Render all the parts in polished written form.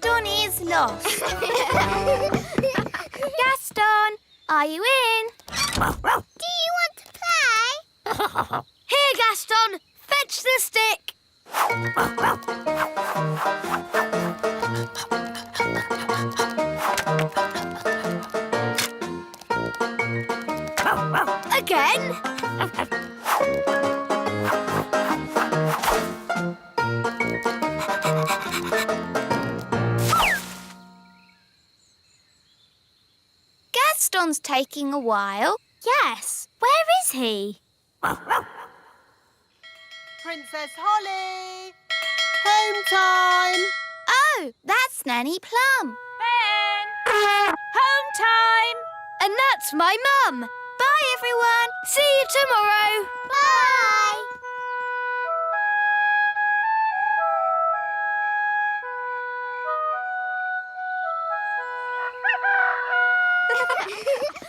Gaston is lost. Gaston, are you in? Do you want to play? Here, Gaston, fetch the stick. Again. Gaston's taking a while. Yes. Where is he? Princess Holly! Home time! Oh, that's Nanny Plum. Ben! Home time! And that's my mum. Bye, everyone. See you tomorrow. Bye.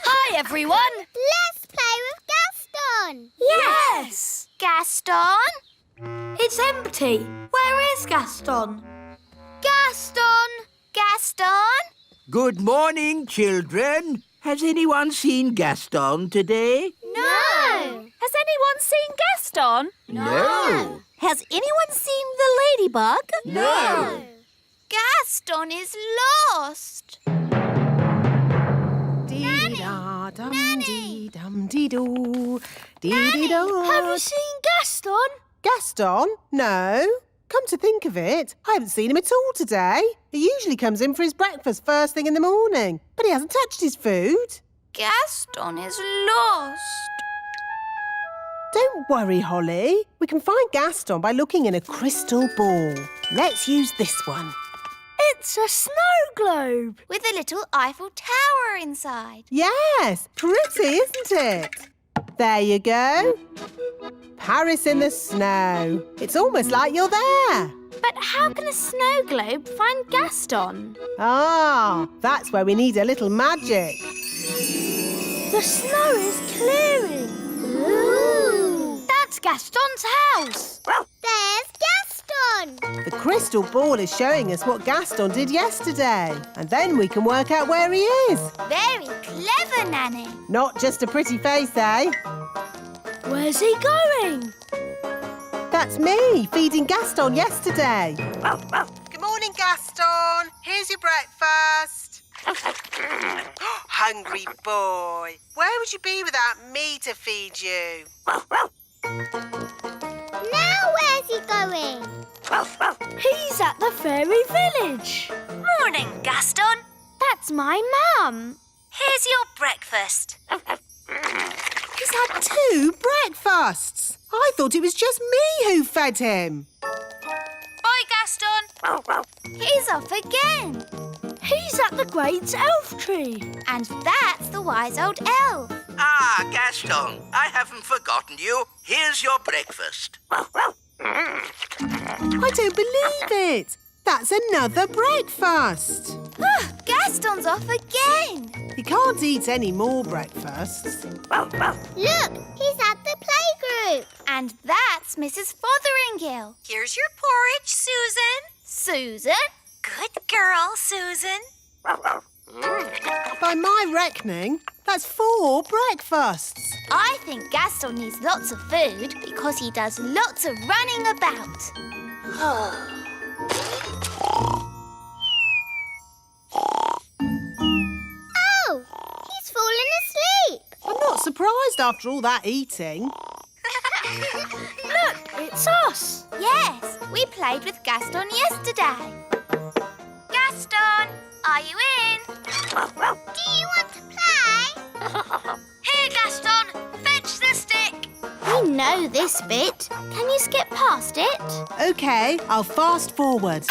Hi, everyone. Let's play with Gaston. Yes. Gaston? It's empty. Where is Gaston? Gaston! Gaston? Good morning, children. Has anyone seen Gaston today? No. Has anyone seen Gaston? No. Has anyone seen the ladybug? No. Gaston is lost. Dee-da-dum-dee-dum-dee-doo. Dee-dee-do. Have you seen Gaston? Gaston? No. Come to think of it, I haven't seen him at all today. He usually comes in for his breakfast first thing in the morning, but he hasn't touched his food. Gaston is lost. Don't worry, Holly. We can find Gaston by looking in a crystal ball. Let's use this one. It's a snow globe with a little Eiffel Tower inside. Yes, pretty, isn't it? There you go. Paris in the snow. It's almost like you're there. But how can a snow globe find Gaston? Ah, that's where we need a little magic. The snow is clearing. Ooh. That's Gaston's house. There's Gaston. The crystal ball is showing us what Gaston did yesterday. And then we can work out where he is. Very clever, Nanny. Not just a pretty face, eh? Where's he going? That's me, feeding Gaston yesterday. Good morning, Gaston. Here's your breakfast. Hungry boy. Where would you be without me to feed you? Now where's he going? He's at the fairy village. Morning, Gaston. That's my mum. Here's your breakfast. He's had 2 breakfasts. I thought it was just me who fed him. Bye, Gaston. He's off again. He's at the great elf tree. And that's the wise old elf. Ah, Gaston, I haven't forgotten you. Here's your breakfast. I don't believe it. That's another breakfast. Gaston's off again. He can't eat any more breakfasts. Look, he's at the playgroup. And that's Mrs. Fotheringill. Here's your porridge, Susan. Susan? Good girl, Susan. By my reckoning, that's 4 breakfasts. I think Gaston needs lots of food because he does lots of running about. Oh, he's fallen asleep. I'm not surprised after all that eating. Look, it's us. Yes, we played with Gaston yesterday. Gaston, are you in? Do you want to play? Here, Gaston, fetch the stick. We know this bit. Can you skip past it? OK, I'll fast forward.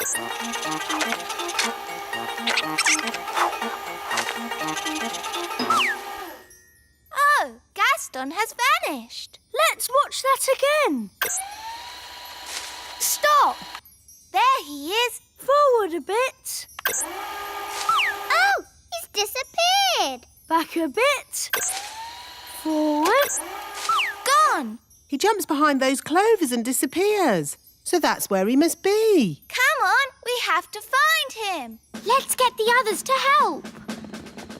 Oh, Gaston has vanished. Let's watch that again. Stop. There he is. Forward a bit. Oh, he's disappeared. Back a bit. Forward. Gone. He jumps behind those clovers and disappears. So that's where he must be. Come on, We have to find him. Let's get the others to help.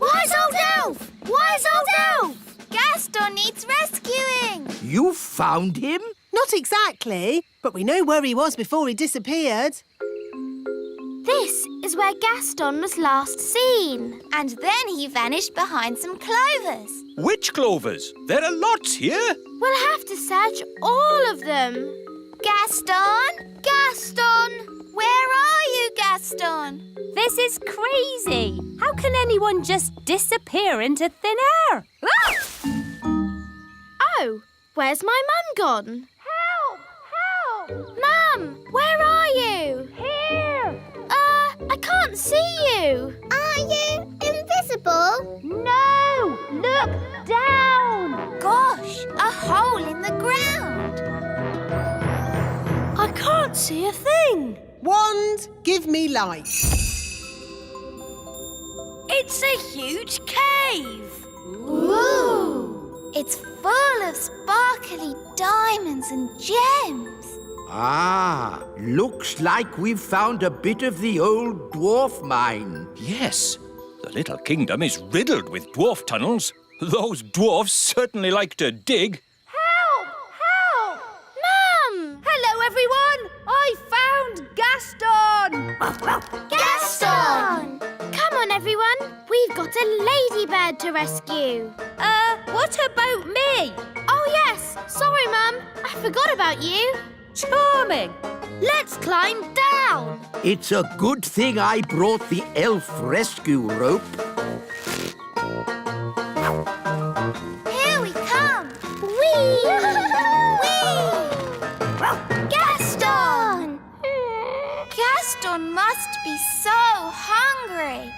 Wise old elf! Wise old elf! Gaston needs rescuing. You found him? Not exactly, but we know where he was before he disappeared. This is where Gaston was last seen. And then he vanished behind some clovers. Which clovers? There are lots here. We'll have to search all of them. Gaston! Gaston! Where are you, Gaston? This is crazy. How can anyone just disappear into thin air? Ah! Oh, where's my mum gone? Help! Help! Mum, where are you? Here. I can't see you. Are you invisible? No! Look down! Gosh, a hole in the ground. I can't see a thing. Wand, give me light. It's a huge cave. Ooh! It's full of sparkly diamonds and gems. Ah, looks like we've found a bit of the old Dwarf Mine. Yes, the little kingdom is riddled with dwarf tunnels. Those dwarfs certainly like to dig. Help! Help! Mum! Hello, everyone! I found Gaston! Gaston! Come on, everyone. We've got a ladybird to rescue. What about me? Oh, yes. Sorry, Mum. I forgot about you. Charming! Let's climb down. It's a good thing I brought the elf rescue rope. Here we come. Whee! Whee! Gaston! Gaston must be so hungry.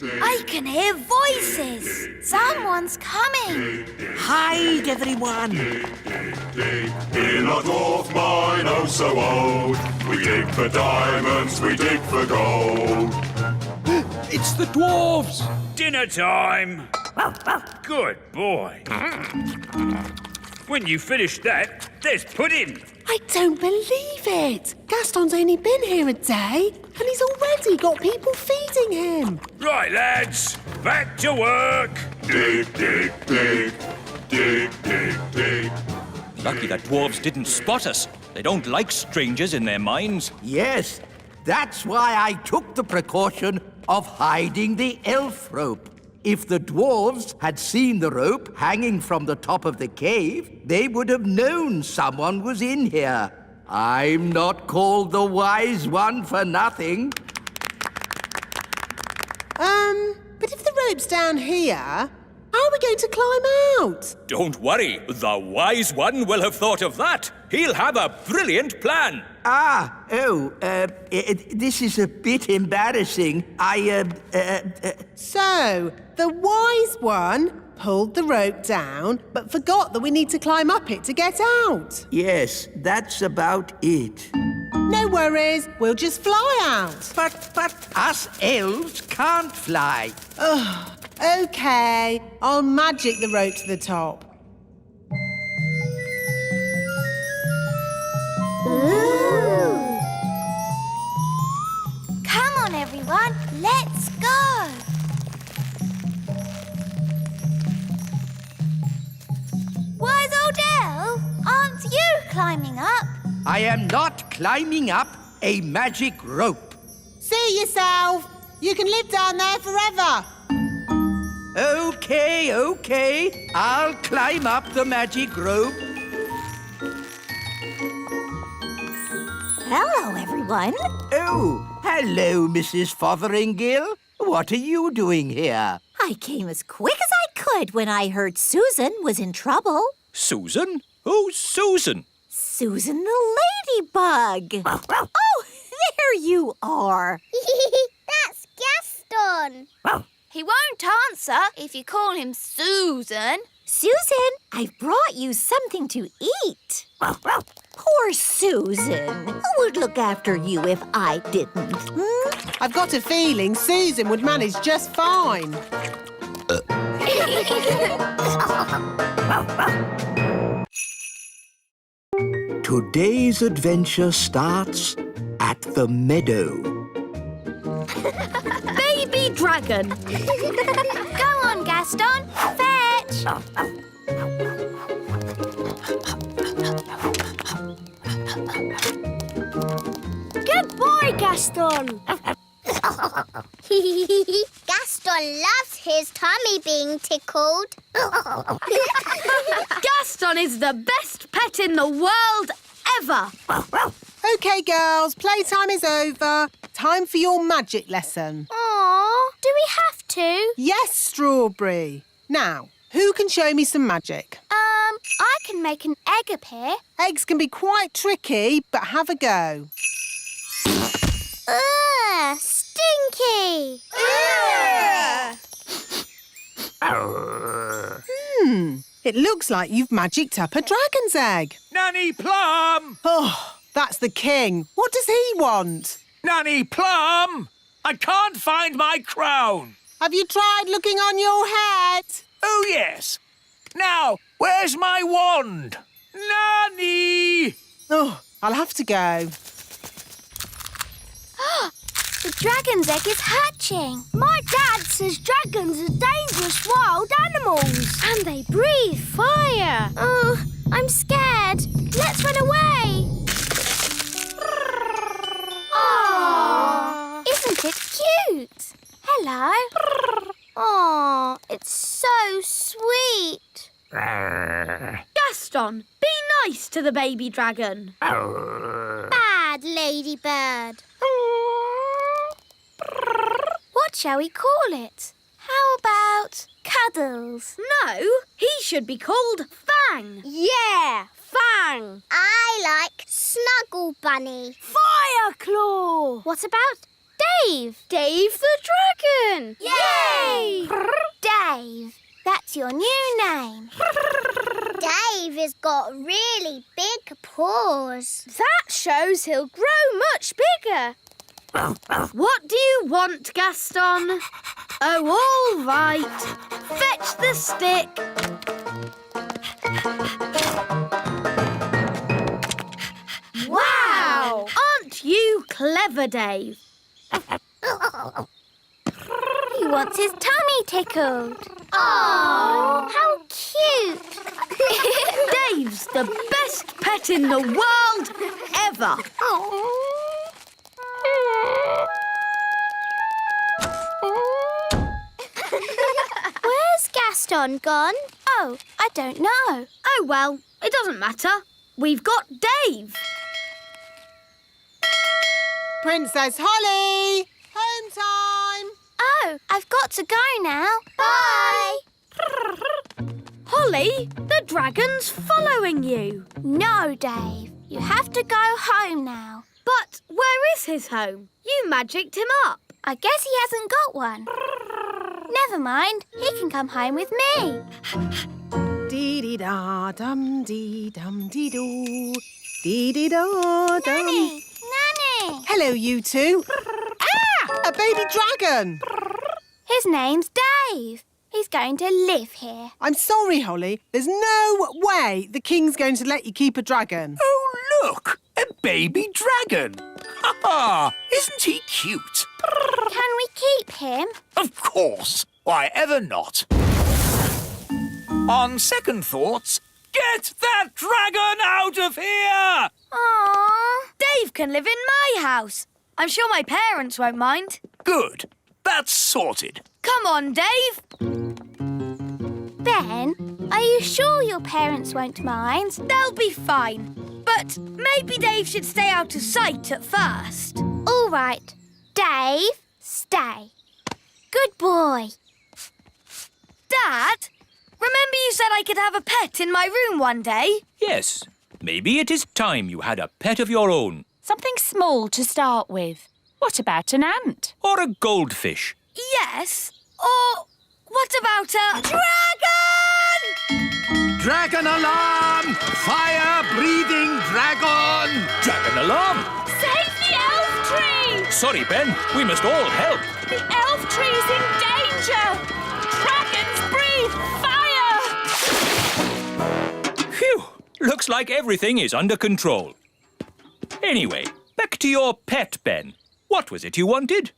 I can hear voices. Someone's coming. Hide, everyone. In our dwarf mine, oh so old, we dig for diamonds, we dig for gold. It's the dwarves! Dinner time! Good boy. When you finish that, there's pudding. I don't believe it. Gaston's only been here a day and he's already got people feeding him. Right, lads, back to work. Dig, dig, dig, dig, dig, dig. Lucky that dwarves didn't spot us. They don't like strangers in their mines. Yes, that's why I took the precaution of hiding the elf rope. If the dwarves had seen the rope hanging from the top of the cave, they would have known someone was in here. I'm not called the wise one for nothing. But if the rope's down here, how are we going to climb out? Don't worry, the wise one will have thought of that. He'll have a brilliant plan. This is a bit embarrassing. So, the wise one pulled the rope down, but forgot that we need to climb up it to get out. Yes, that's about it. No worries, we'll just fly out. But us elves can't fly. Okay, I'll magic the rope to the top. Ooh! Come on, everyone. Let's go. Wise old elf, aren't you climbing up? I am not climbing up a magic rope. See yourself. You can live down there forever. Okay. I'll climb up the magic rope. Hello, everyone. Oh, hello, Mrs. Fotheringay. What are you doing here? I came as quick as I could when I heard Susan was in trouble. Susan? Who's Susan? Susan the ladybug. Oh, there you are. That's Gaston. He won't answer if you call him Susan. Susan, I've brought you something to eat. Poor Susan. Who would look after you if I didn't? I've got a feeling Susan would manage just fine. Today's adventure starts at the meadow. Baby dragon. Go on, Gaston. Fetch. Good boy, Gaston. Gaston loves his tummy being tickled. Gaston is the best pet in the world ever. OK, girls, playtime is over. Time for your magic lesson. Aww, do we have to? Yes, Strawberry. Now, who can show me some magic? I can make an egg appear. Eggs can be quite tricky, but have a go. Ugh, stinky. It looks like you've magicked up a dragon's egg. Nanny Plum! Oh, that's the king. What does he want? Nanny Plum! I can't find my crown. Have you tried looking on your head? Oh, yes. Now, where's my wand? Nanny! Oh, I'll have to go. The dragon's egg is hatching. My dad says dragons are dangerous wild animals. And they breathe fire. Oh, I'm scared. Let's run away. Oh, isn't it cute? Hello. Oh, it's so sweet. Gaston, be nice to the baby dragon. Bad ladybird. What shall we call it? How about Cuddles? No, he should be called Fang. Yeah, Fang. I like Snuggle Bunny. Fireclaw. What about Dave? Dave the dragon. Yay! Dave, that's your new name. Dave has got really big paws. That shows he'll grow much bigger. What do you want, Gaston? Oh, all right. Fetch the stick. Wow! Aren't you clever, Dave? He wants his tummy tickled. Oh, how cute. Dave's the best pet in the world ever. Where's Gaston gone? Oh, I don't know. Oh, well, it doesn't matter. We've got Dave. Princess Holly! Home time! Oh, I've got to go now. Bye. Holly, the dragon's following you. No, Dave. You have to go home now. But where is his home? You magicked him up. I guess he hasn't got one. Never mind. He can come home with me. Dee-dee-da-dum-dee-dum-dee-doo. Dee-dee-da-dum. Nanny! Hello, you two. Ah! A baby dragon! His name's Dave. He's going to live here. I'm sorry, Holly. There's no way the king's going to let you keep a dragon. Oh, look! A baby dragon! Ha ha! Isn't he cute? Can we keep him? Of course! Why ever not? On second thoughts, get that dragon out of here! Aww. Dave can live in my house. I'm sure my parents won't mind. Good. That's sorted. Come on, Dave. Ben, are you sure your parents won't mind? They'll be fine. But maybe Dave should stay out of sight at first. All right. Dave, stay. Good boy. Dad, remember you said I could have a pet in my room one day? Yes, maybe it is time you had a pet of your own. Something small to start with. What about an ant? Or a goldfish. Yes. Or what about a dragon? Dragon alarm! Fire-breathing dragon! Dragon alarm! Save the elf tree! Sorry, Ben. We must all help. The elf tree's in danger! Dragons breathe fire! Phew! Looks like everything is under control. Anyway, back to your pet, Ben. What was it you wanted?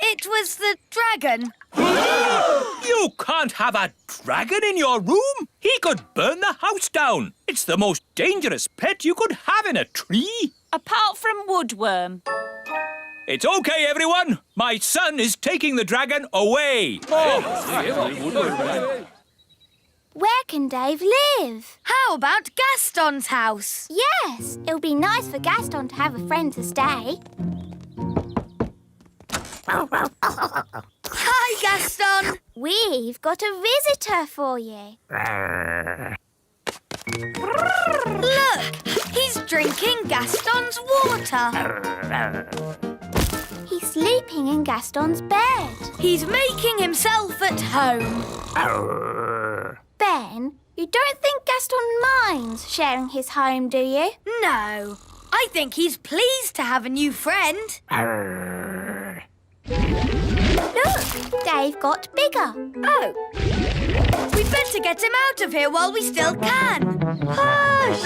It was the dragon. You can't have a dragon in your room. He could burn the house down. It's the most dangerous pet you could have in a tree. Apart from Woodworm. It's okay, everyone. My son is taking the dragon away. Where can Dave live? How about Gaston's house? Yes, it'll be nice for Gaston to have a friend to stay. Hi, Gaston. We've got a visitor for you. Look, he's drinking Gaston's water. He's sleeping in Gaston's bed. He's making himself at home. Ben, you don't think Gaston minds sharing his home, do you? No. I think he's pleased to have a new friend. Look, Dave got bigger. Oh. We'd better get him out of here while we still can. Hush!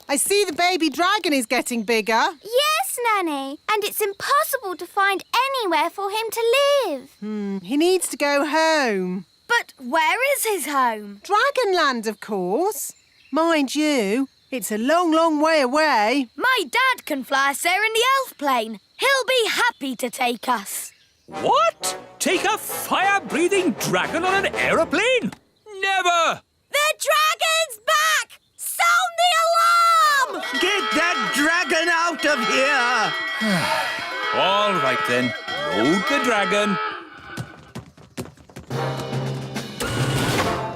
I see the baby dragon is getting bigger. Yes, Nanny. And it's impossible to find anywhere for him to live. He needs to go home. But where is his home? Dragonland, of course. Mind you, it's a long, long way away. My dad can fly us there in the elf plane. He'll be happy to take us. What? Take a fire-breathing dragon on an aeroplane? Never! The dragon's back! Sound the alarm! Get that dragon out of here! All right, then. Load the dragon.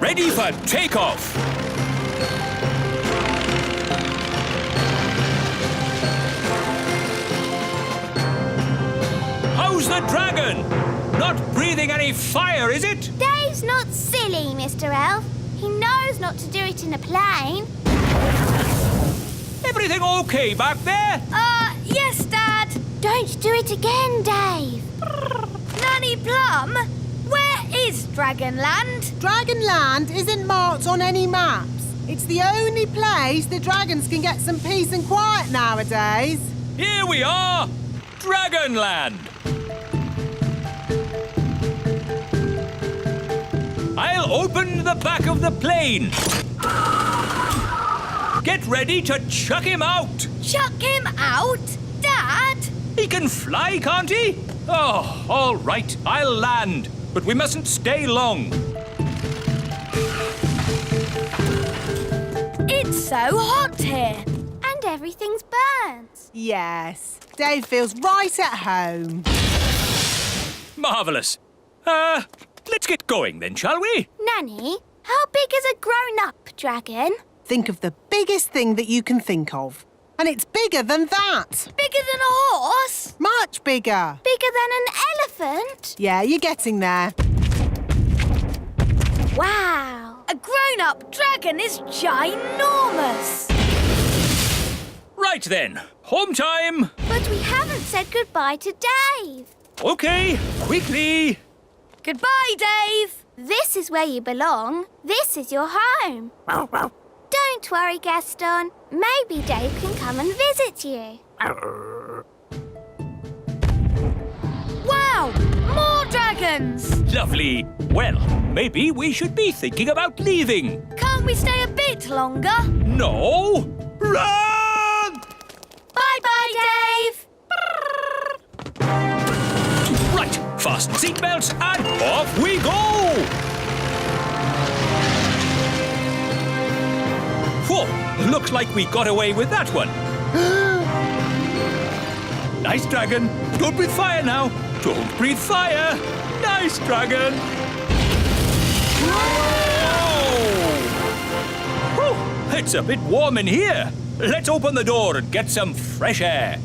Ready for takeoff. How's the dragon? Not breathing any fire, is it? Dave's not silly, Mr. Elf. He knows not to do it in a plane. Everything okay back there? Yes, Dad. Don't do it again, Dave. Nanny Plum, where is Dragonland? Dragonland isn't marked on any maps. It's the only place the dragons can get some peace and quiet nowadays. Here we are! Dragonland! I'll open the back of the plane. Get ready to chuck him out. Chuck him out? Dad? He can fly, can't he? Oh, all right, I'll land. But we mustn't stay long. It's so hot here. And everything's burnt. Yes, Dave feels right at home. Marvellous. Let's get going then, shall we? Nanny, how big is a grown-up dragon? Think of the biggest thing that you can think of. And it's bigger than that. Bigger than a horse? Much bigger. Bigger than an elephant? Yeah, you're getting there. Wow! A grown-up dragon is ginormous! Right then, home time. But we haven't said goodbye to Dave. Okay, quickly. Goodbye, Dave. This is where you belong. This is your home. Don't worry, Gaston. Maybe Dave can come and visit you. Wow! More dragons! Lovely. Well, maybe we should be thinking about leaving. Can't we stay a bit longer? No. Run! Bye-bye, Dave! Right, fasten seatbelts and off we go! Whoa, looks like we got away with that one. Nice dragon. Don't breathe fire now. Don't breathe fire. Nice dragon. Whoa! It's a bit warm in here. Let's open the door and get some fresh air.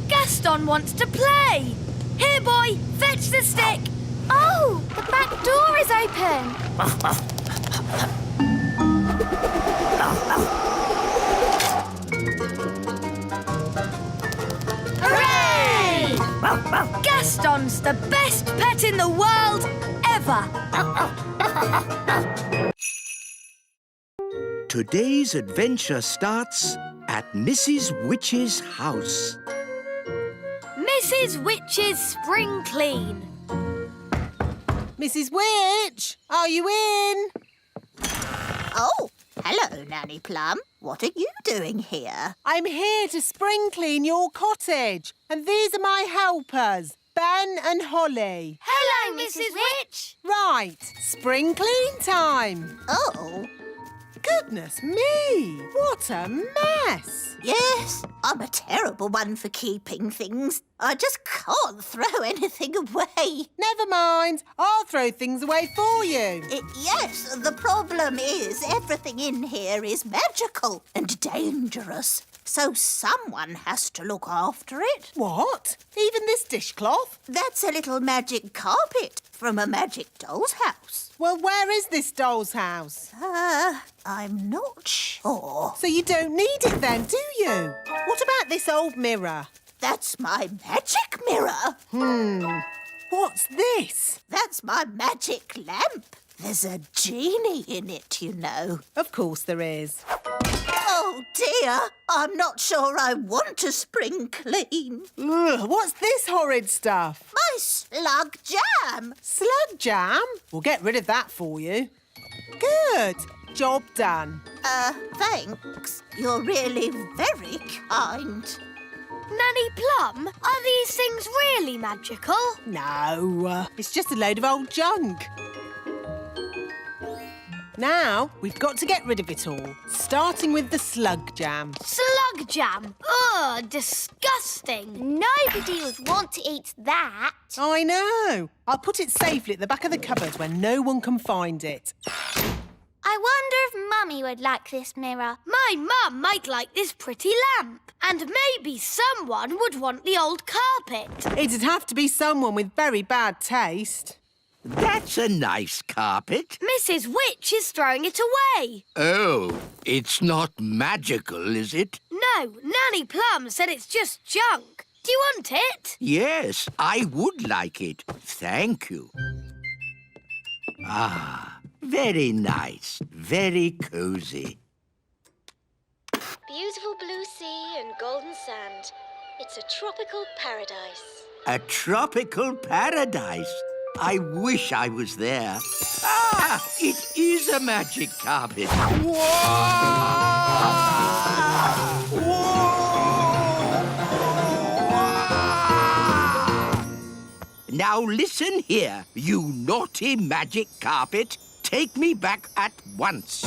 Gaston wants to play. Here, boy, fetch the stick. Oh, the back door is open. Hooray! Gaston's the best pet in the world ever. Today's adventure starts at Mrs. Witch's house. Mrs. Witch's spring clean. Mrs. Witch, are you in? Oh, hello, Nanny Plum. What are you doing here? I'm here to spring clean your cottage. And these are my helpers, Ben and Holly. Hello, Mrs. Witch. Right, spring clean time. Oh, Goodness me, what a mess. yes, I'm a terrible one for keeping things. I just can't throw anything away. Never mind, I'll throw things away for you. Yes, the problem is everything in here is magical and dangerous. So someone has to look after it. What? Even this dishcloth? That's a little magic carpet from a magic doll's house. Well, where is this doll's house? I'm not sure. So you don't need it then, do you? What about this old mirror? That's my magic mirror. What's this? That's my magic lamp. There's a genie in it, you know. Of course there is. Oh, dear. I'm not sure I want to spring clean. Ugh, what's this horrid stuff? My slug jam. Slug jam? We'll get rid of that for you. Good. Job done. Thanks. You're really very kind. Nanny Plum, are these things really magical? No, it's just a load of old junk. Now, we've got to get rid of it all, starting with the slug jam. Slug jam? Ugh, disgusting. Nobody would want to eat that. I know. I'll put it safely at the back of the cupboard where no one can find it. I wonder if Mummy would like this mirror. My mum might like this pretty lamp. And maybe someone would want the old carpet. It'd have to be someone with very bad taste. That's a nice carpet. Mrs. Witch is throwing it away. Oh, it's not magical, is it? No, Nanny Plum said it's just junk. Do you want it? Yes, I would like it. Thank you. Ah, very nice. Very cosy. Beautiful blue sea and golden sand. It's a tropical paradise. A tropical paradise. I wish I was there. Ah, it is a magic carpet. Whoa! Whoa! Now listen here, you naughty magic carpet. Take me back at once.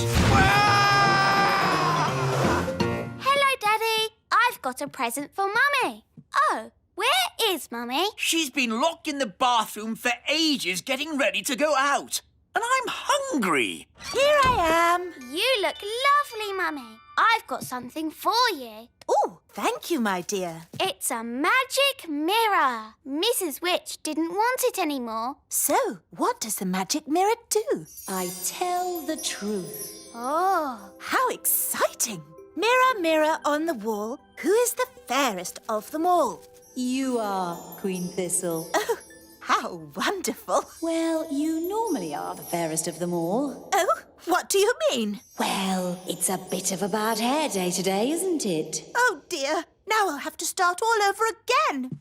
Hello, Daddy. I've got a present for Mummy. Oh, where is Mummy? She's been locked in the bathroom for ages getting ready to go out. And I'm hungry. Here I am. You look lovely, Mummy. I've got something for you. Oh, thank you, my dear. It's a magic mirror. Mrs. Witch didn't want it anymore. So, what does the magic mirror do? I tell the truth. Oh. How exciting. Mirror, mirror on the wall, who is the fairest of them all? You are, Queen Thistle. Oh, how wonderful. Well, you normally are the fairest of them all. Oh, what do you mean? Well, it's a bit of a bad hair day today, isn't it? Oh, dear. Now I'll have to start all over again.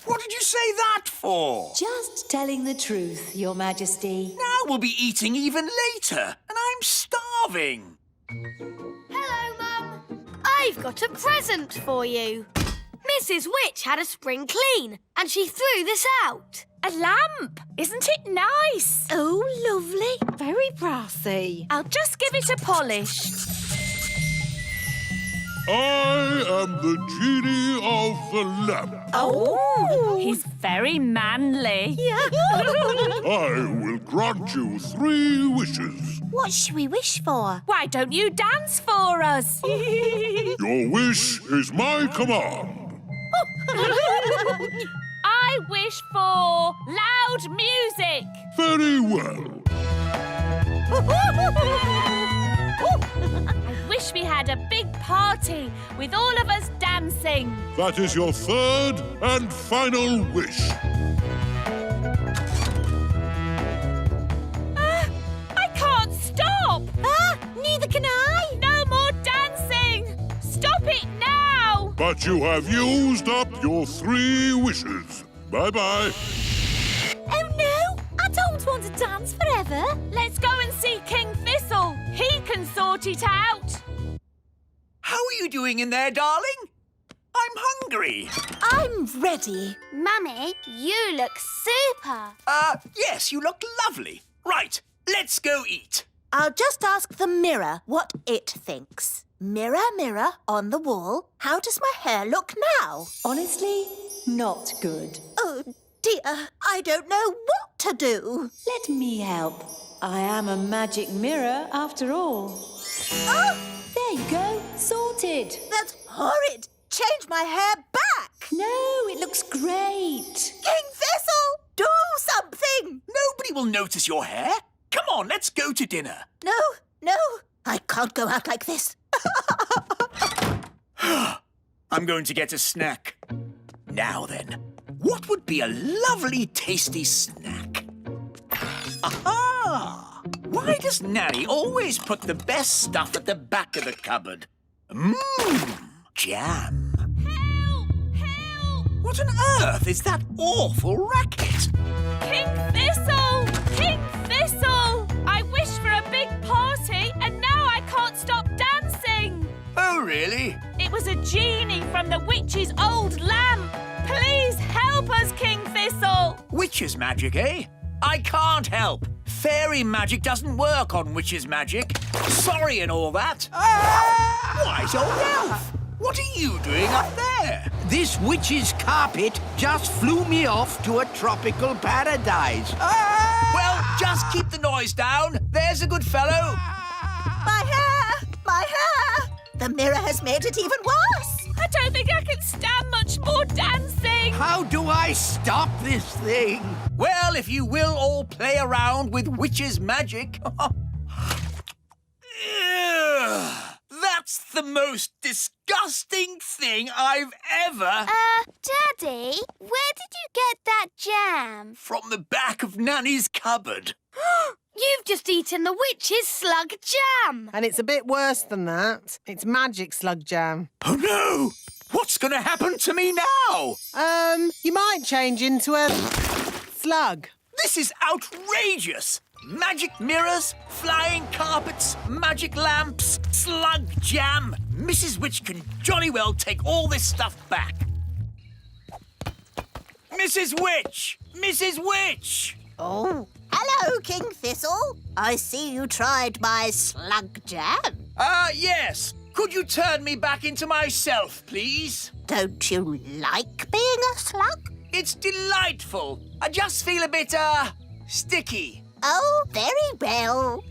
What did you say that for? Just telling the truth, Your Majesty. Now we'll be eating even later, and I'm starving. Hello, Mum. I've got a present for you. Mrs. Witch had a spring clean and she threw this out. A lamp! Isn't it nice? Oh, lovely. Very brassy. I'll just give it a polish. I am the genie of the lamp. Oh! He's very manly. I will grant you 3 wishes. What should we wish for? Why don't you dance for us? Your wish is my command. I wish for loud music. Very well. I wish we had a big party with all of us dancing. That is your 3rd and final wish. but you have used up your 3 wishes. Bye-bye. Oh no! I don't want to dance forever. Let's go and see King Thistle. He can sort it out. How are you doing in there, darling? I'm hungry. I'm ready. Mummy, you look super. Yes, you look lovely. Right, let's go eat. I'll just ask the mirror what it thinks. Mirror, mirror on the wall, how does my hair look now? Honestly, not good. Oh dear, I don't know what to do. Let me help. I am a magic mirror after all. Oh, There you go, sorted. that's horrid. Change my hair back. No, it looks great. King Thistle, do something. Nobody will notice your hair. Come on, let's go to dinner. No, I can't go out like this. I'm going to get a snack. Now then, what would be a lovely, tasty snack? Aha! Why does Nanny always put the best stuff at the back of the cupboard? Jam. Help! Help! What on earth is that awful racket? King Thistle! King Thistle! I wish for a big party and now I can't stop dancing. Oh, really? It was a genie from the witch's old lamp. Please help us, King Thistle. Witch's magic, eh? I can't help. Fairy magic doesn't work on witch's magic. Sorry and all that. Wise old elf! What are you doing up there? This witch's carpet just flew me off to a tropical paradise. Well, just keep the noise down. There's a good fellow. My hair! My hair! The mirror has made it even worse. I don't think I can stand much more dancing. How do I stop this thing? Well, if you will all play around with witch's magic. Ugh, that's the most disgusting thing I've ever... Daddy, where did you get that jam? From the back of Nanny's cupboard. You've just eaten the witch's slug jam. And it's a bit worse than that. It's magic slug jam. Oh, no! What's going to happen to me now? You might change into a slug. This is outrageous! Magic mirrors, flying carpets, magic lamps, slug jam. Mrs. Witch can jolly well take all this stuff back. Mrs. Witch! Mrs. Witch! Oh, hello, King Thistle. I see you tried my slug jam. Yes. Could you turn me back into myself, please? Don't you like being a slug? It's delightful. I just feel a bit, sticky. Oh, very well.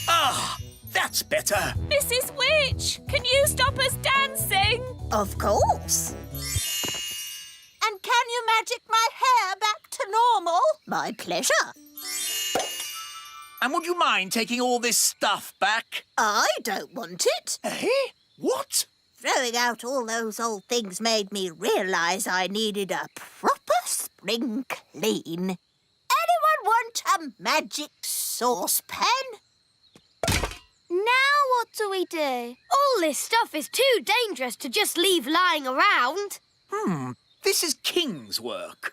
Ah, that's better. Mrs. Witch, can you stop us dancing? Of course. And can you magic my hair back to normal? My pleasure. And would you mind taking all this stuff back? I don't want it. Eh? What? Throwing out all those old things made me realise I needed a proper spring clean. Anyone want a magic saucepan? Now what do we do? All this stuff is too dangerous to just leave lying around. This is King's work.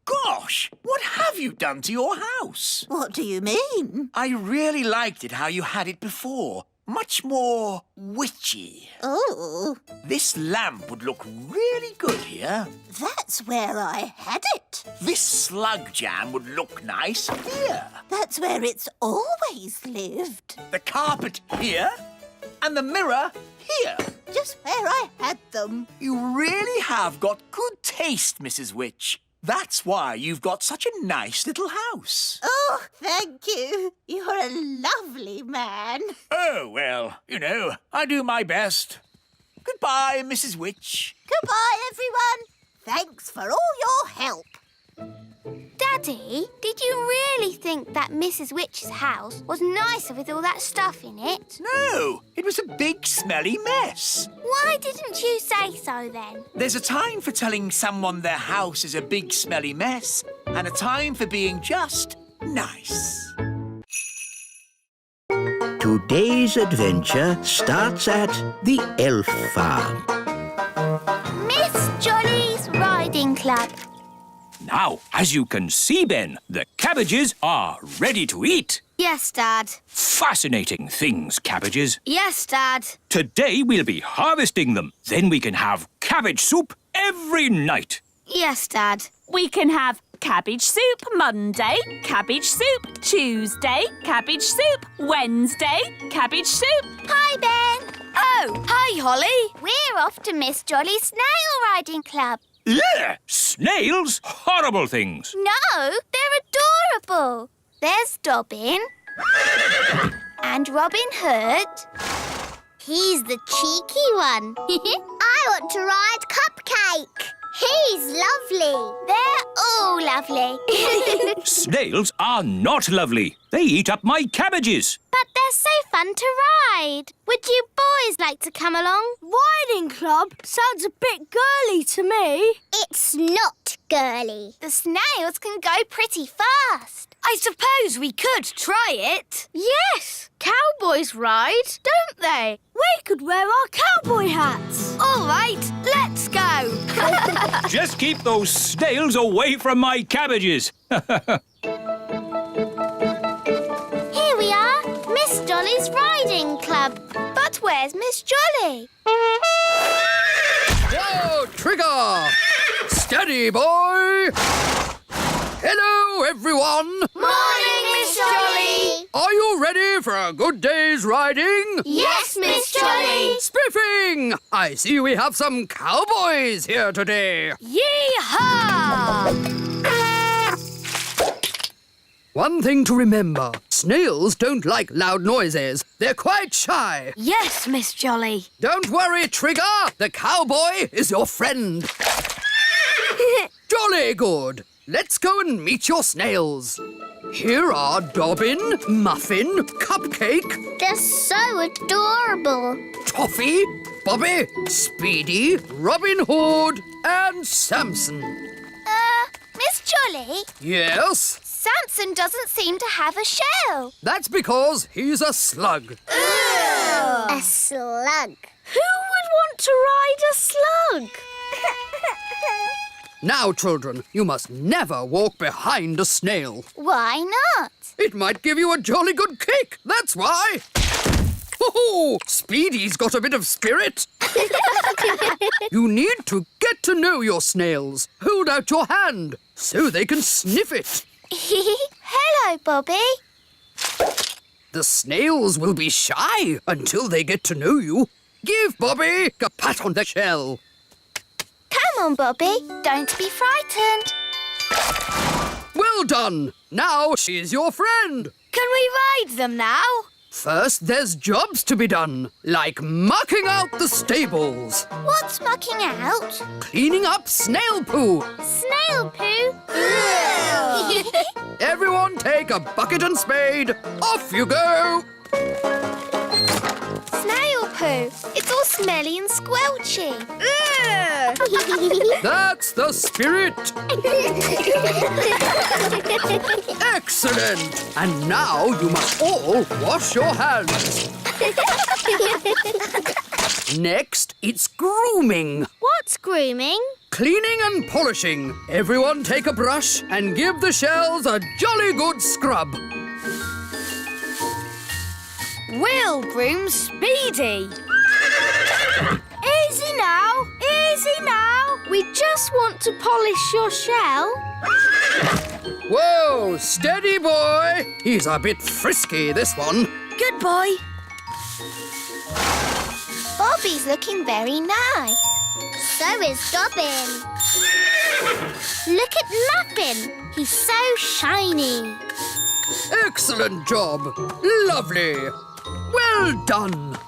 Gosh, what have you done to your house? What do you mean? I really liked it how you had it before. Much more witchy. Oh, This lamp would look really good here. that's where I had it. This slug jam would look nice here. That's where it's always lived. The carpet here. And the mirror here. Just where I had them. You really have got good taste, Mrs. Witch. That's why you've got such a nice little house. Oh, thank you. You're a lovely man. Oh, well, you know, I do my best. Goodbye, Mrs. Witch. Goodbye, everyone. Thanks for all your help. Daddy, did you really think that Mrs. Witch's house was nicer with all that stuff in it? No, it was a big, smelly mess. Why didn't you say so then? There's a time for telling someone their house is a big, smelly mess, and a time for being just nice. To Today's adventure starts at the elf farm. Miss Jolly's Riding Club. Now, as you can see, Ben, the cabbages are ready to eat. Yes, Dad. Fascinating things, cabbages. Yes, Dad. Today we'll be harvesting them. Then we can have cabbage soup every night. Yes, Dad. We can have cabbage soup Monday, cabbage soup Tuesday, cabbage soup Wednesday, cabbage soup. Hi, Ben. Oh, hi, Holly. We're off to Miss Jolly's Snail Riding Club. Ugh! Snails? Horrible things. No, they're adorable. There's Dobbin and Robin Hood. He's the cheeky one. I want to ride Cupcake. He's lovely. They're all lovely. Snails are not lovely. They eat up my cabbages. But they're so fun to ride. Would you boys like to come along? Riding club sounds a bit girly to me. It's not girly. The snails can go pretty fast. I suppose we could try it. Yes, cowboys ride, don't they? We could wear our cowboy hats. All right, let's go. Just keep those snails away from my cabbages. Here we are, Miss Jolly's Riding Club. But where's Miss Jolly? Whoa, Trigger! Steady, boy! Hello, everyone! Morning, Miss Jolly! Are you ready for a good day's riding? Yes, Miss Jolly! Spiffing! I see we have some cowboys here today. Yee-haw! One thing to remember, snails don't like loud noises. They're quite shy. Yes, Miss Jolly. Don't worry, Trigger. The cowboy is your friend. Jolly good. Let's go and meet your snails. Here are Dobbin, Muffin, Cupcake. They're so adorable. Toffee, Bobby, Speedy, Robin Hood, and Samson. Miss Jolly? Yes? Samson doesn't seem to have a shell. That's because he's a slug. A slug. Who would want to ride a slug? Now, children, you must never walk behind a snail. Why not? It might give you a jolly good kick, that's why. Oh, Speedy's got a bit of spirit. You need to get to know your snails. Hold out your hand so they can sniff it. Hello, Bobby. The snails will be shy until they get to know you. Give Bobby a pat on the shell. Come on, Bobby. Don't be frightened. Well done. Now she's your friend. Can we ride them now? First, there's jobs to be done, like mucking out the stables. What's mucking out? Cleaning up snail poo. Snail poo? Everyone take a bucket and spade. Off you go. Snail poo. It's all smelly and squelchy. That's the spirit. Excellent. And now you must all wash your hands. Next, it's grooming. What's grooming? Cleaning and polishing. Everyone take a brush and give the shells a jolly good scrub. We'll groom Speedy. Easy now, easy now. We just want to polish your shell. Whoa, steady boy. He's a bit frisky, this one. Good boy. Bobby's looking very nice. So is Dobbin. Look at Muffin. He's so shiny. Excellent job. Lovely. Well done.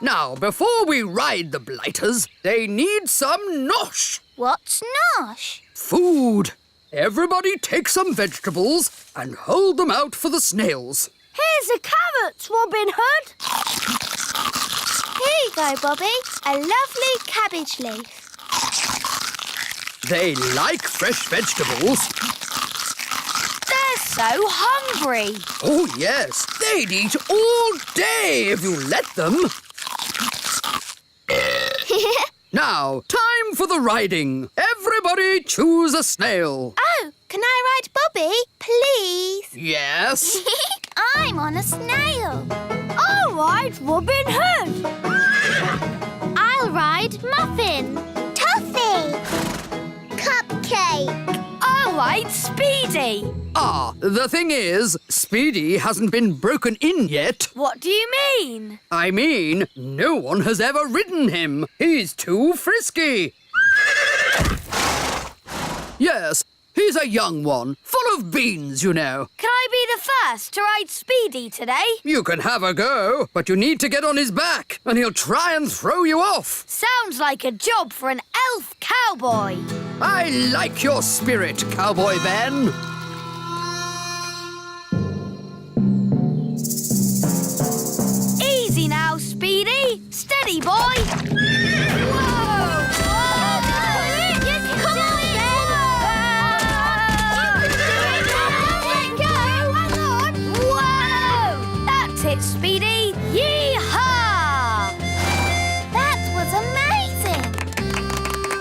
Now, before we ride the blighters, they need some nosh. What's nosh? Food. Everybody take some vegetables and hold them out for the snails. Here's a carrot, Robin Hood. Here you go, Bobby. A lovely cabbage leaf. They like fresh vegetables. They're so hungry. Oh, yes. They'd eat all day if you let them. Now, time for the riding. Everybody choose a snail. Oh, can I ride Bobby, please? Yes. I'm on a snail. I'll ride Robin Hood. I'll ride Muffin. Toffee. Cupcake. I'll ride Speedy. Ah, the thing is, Speedy hasn't been broken in yet. What do you mean? I mean, no one has ever ridden him. He's too frisky. Yes, he's a young one, full of beans, you know. Can I be the first to ride Speedy today? You can have a go, but you need to get on his back, and he'll try and throw you off. Sounds like a job for an elf cowboy. I like your spirit, Cowboy Ben. Easy now, Speedy. Steady, boy. Whoa! Come on, Ben! Whoa! That's it, Speedy. Yee-haw! That was amazing!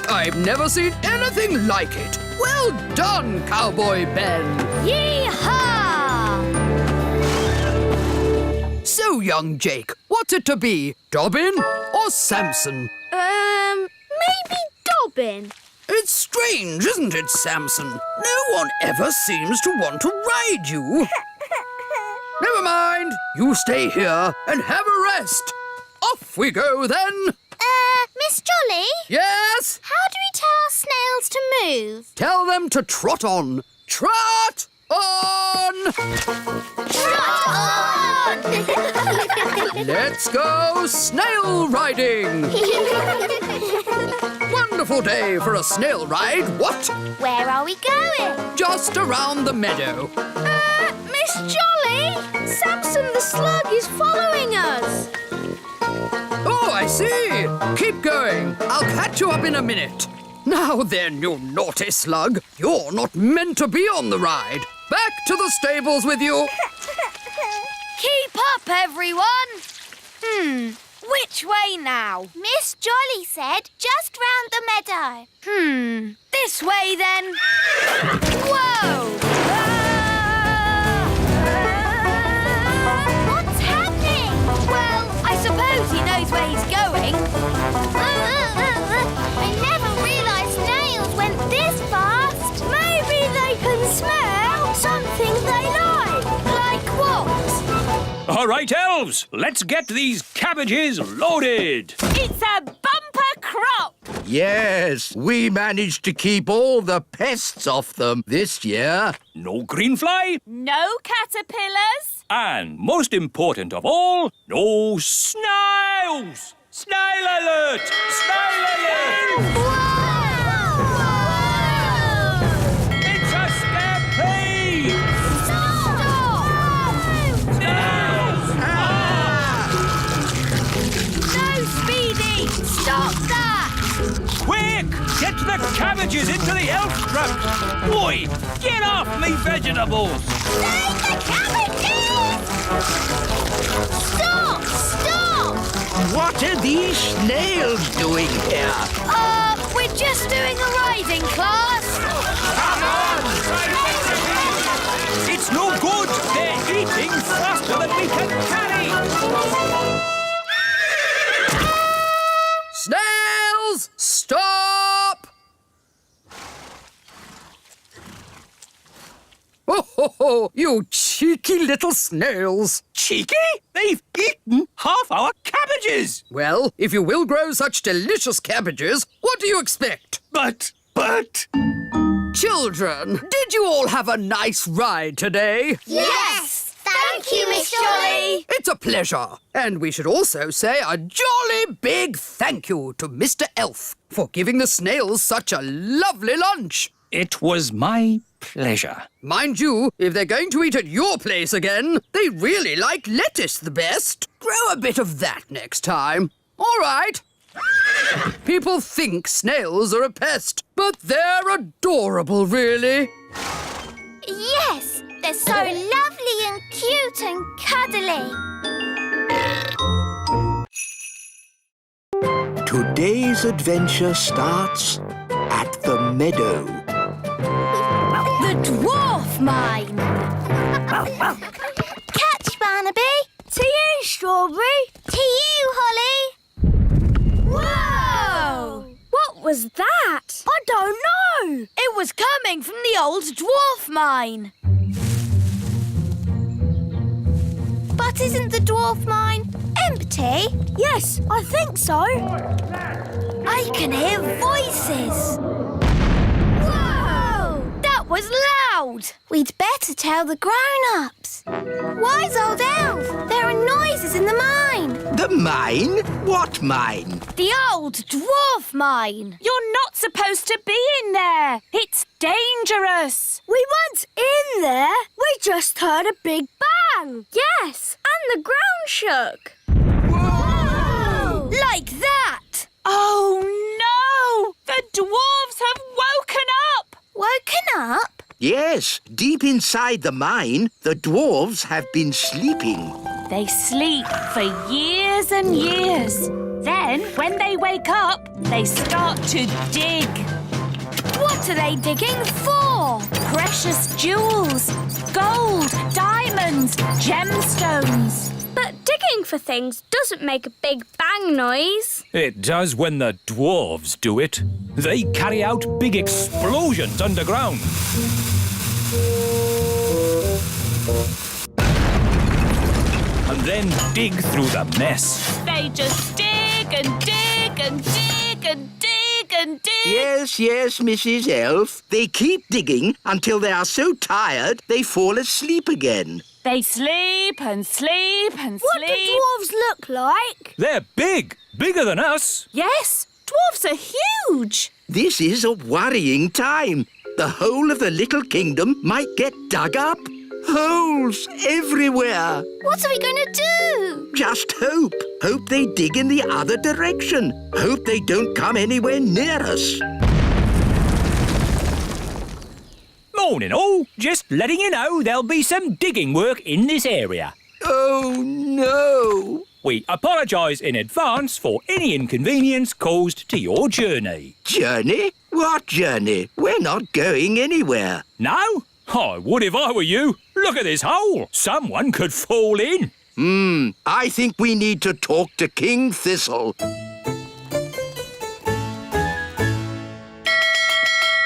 I've never seen anything like it. Well done, Cowboy Ben. Yee-haw! So, young Jake, what's it to be? Dobbin or Samson? Maybe Dobbin. It's strange, isn't it, Samson? No one ever seems to want to ride you. Never mind. You stay here and have a rest. Off we go, then. Miss Jolly? Yes? How do we tell our snails to move? Tell them to trot on. Trot on! Trot on! Let's go snail riding! Wonderful day for a snail ride, what? Where are we going? Just around the meadow. Miss Jolly! Samson the slug is following us. Oh, I see. Keep going. I'll catch you up in a minute. Now then, you naughty slug. You're not meant to be on the ride. Back to the stables with you. Keep up, everyone. Which way now? Miss Jolly said just round the meadow. This way then. Whoa! What's happening? Well, I suppose he knows where he's going. I never realised snails went this fast. Maybe they can smell something they like. Like what? All right, elves, let's get these cabbages loaded. It's a bumper crop. Yes, we managed to keep all the pests off them this year. No green fly, No caterpillars. and most important of all, no snails. Snail alert! Snail alert! It's a stampede! Snails! No, Speedy! Stop that! Quick! Get the cabbages into the elf truck! Boy, get off me vegetables! Save the cabbages! Stop! Stop! What are these snails doing here? We're just doing a riding class. Come on! It's no good! They're eating faster than we can carry! Snails, stop! Oh, you cheeky little snails. Cheeky? They've eaten half our cabbages! Well, if you will grow such delicious cabbages, what do you expect? But... Children, did you all have a nice ride today? Yes! Thank you, Miss Jolly! It's a pleasure. And we should also say a jolly big thank you to Mr. Elf for giving the snails such a lovely lunch. It was my pleasure. Mind you, if they're going to eat at your place again, they really like lettuce the best. Grow a bit of that next time. All right. People think snails are a pest, but they're adorable, really. Yes, They're so lovely and cute and cuddly. Today's adventure starts at the meadow. The Dwarf Mine. Catch, Barnaby. To you, Strawberry. To you, Holly. Whoa! What was that? I don't know. It was coming from the old Dwarf Mine. But isn't the dwarf mine empty? Yes, I think so. I can hear voices. Whoa! That was loud. We'd better tell the grown-ups. Wise old elf, there are noises in the mine. The mine? What mine? The old Dwarf Mine. You're not supposed to be in there. It's dangerous. We weren't in there. We just heard a big bang. Yes, and the ground shook. Whoa! Like that. Oh, no! The dwarves have woken up! Woken up? Yes, deep inside the mine, the dwarves have been sleeping. They sleep for years and years. Then, when they wake up, they start to dig. What are they digging for? Precious jewels, gold, diamonds, gemstones. But digging for things doesn't make a big bang noise. It does when the dwarves do it. They carry out big explosions underground. And then dig through the mess. They just dig and dig and dig and dig and dig. Yes, Mrs. Elf. They keep digging until they are so tired they fall asleep again. They sleep and sleep and What do sleep. dwarves look like? They're big, bigger than us. Yes, dwarves are huge. This is a worrying time. The whole of the little kingdom might get dug up. Holes everywhere. What are we going to do? Just hope. Hope they dig in the other direction. Hope they don't come anywhere near us. Morning all. Just letting you know there'll be some digging work in this area. Oh, no. We apologise in advance for any inconvenience caused to your journey. Journey? What journey? We're not going anywhere. No? I would if I were you. Look at this hole. Someone could fall in. I think we need to talk to King Thistle. The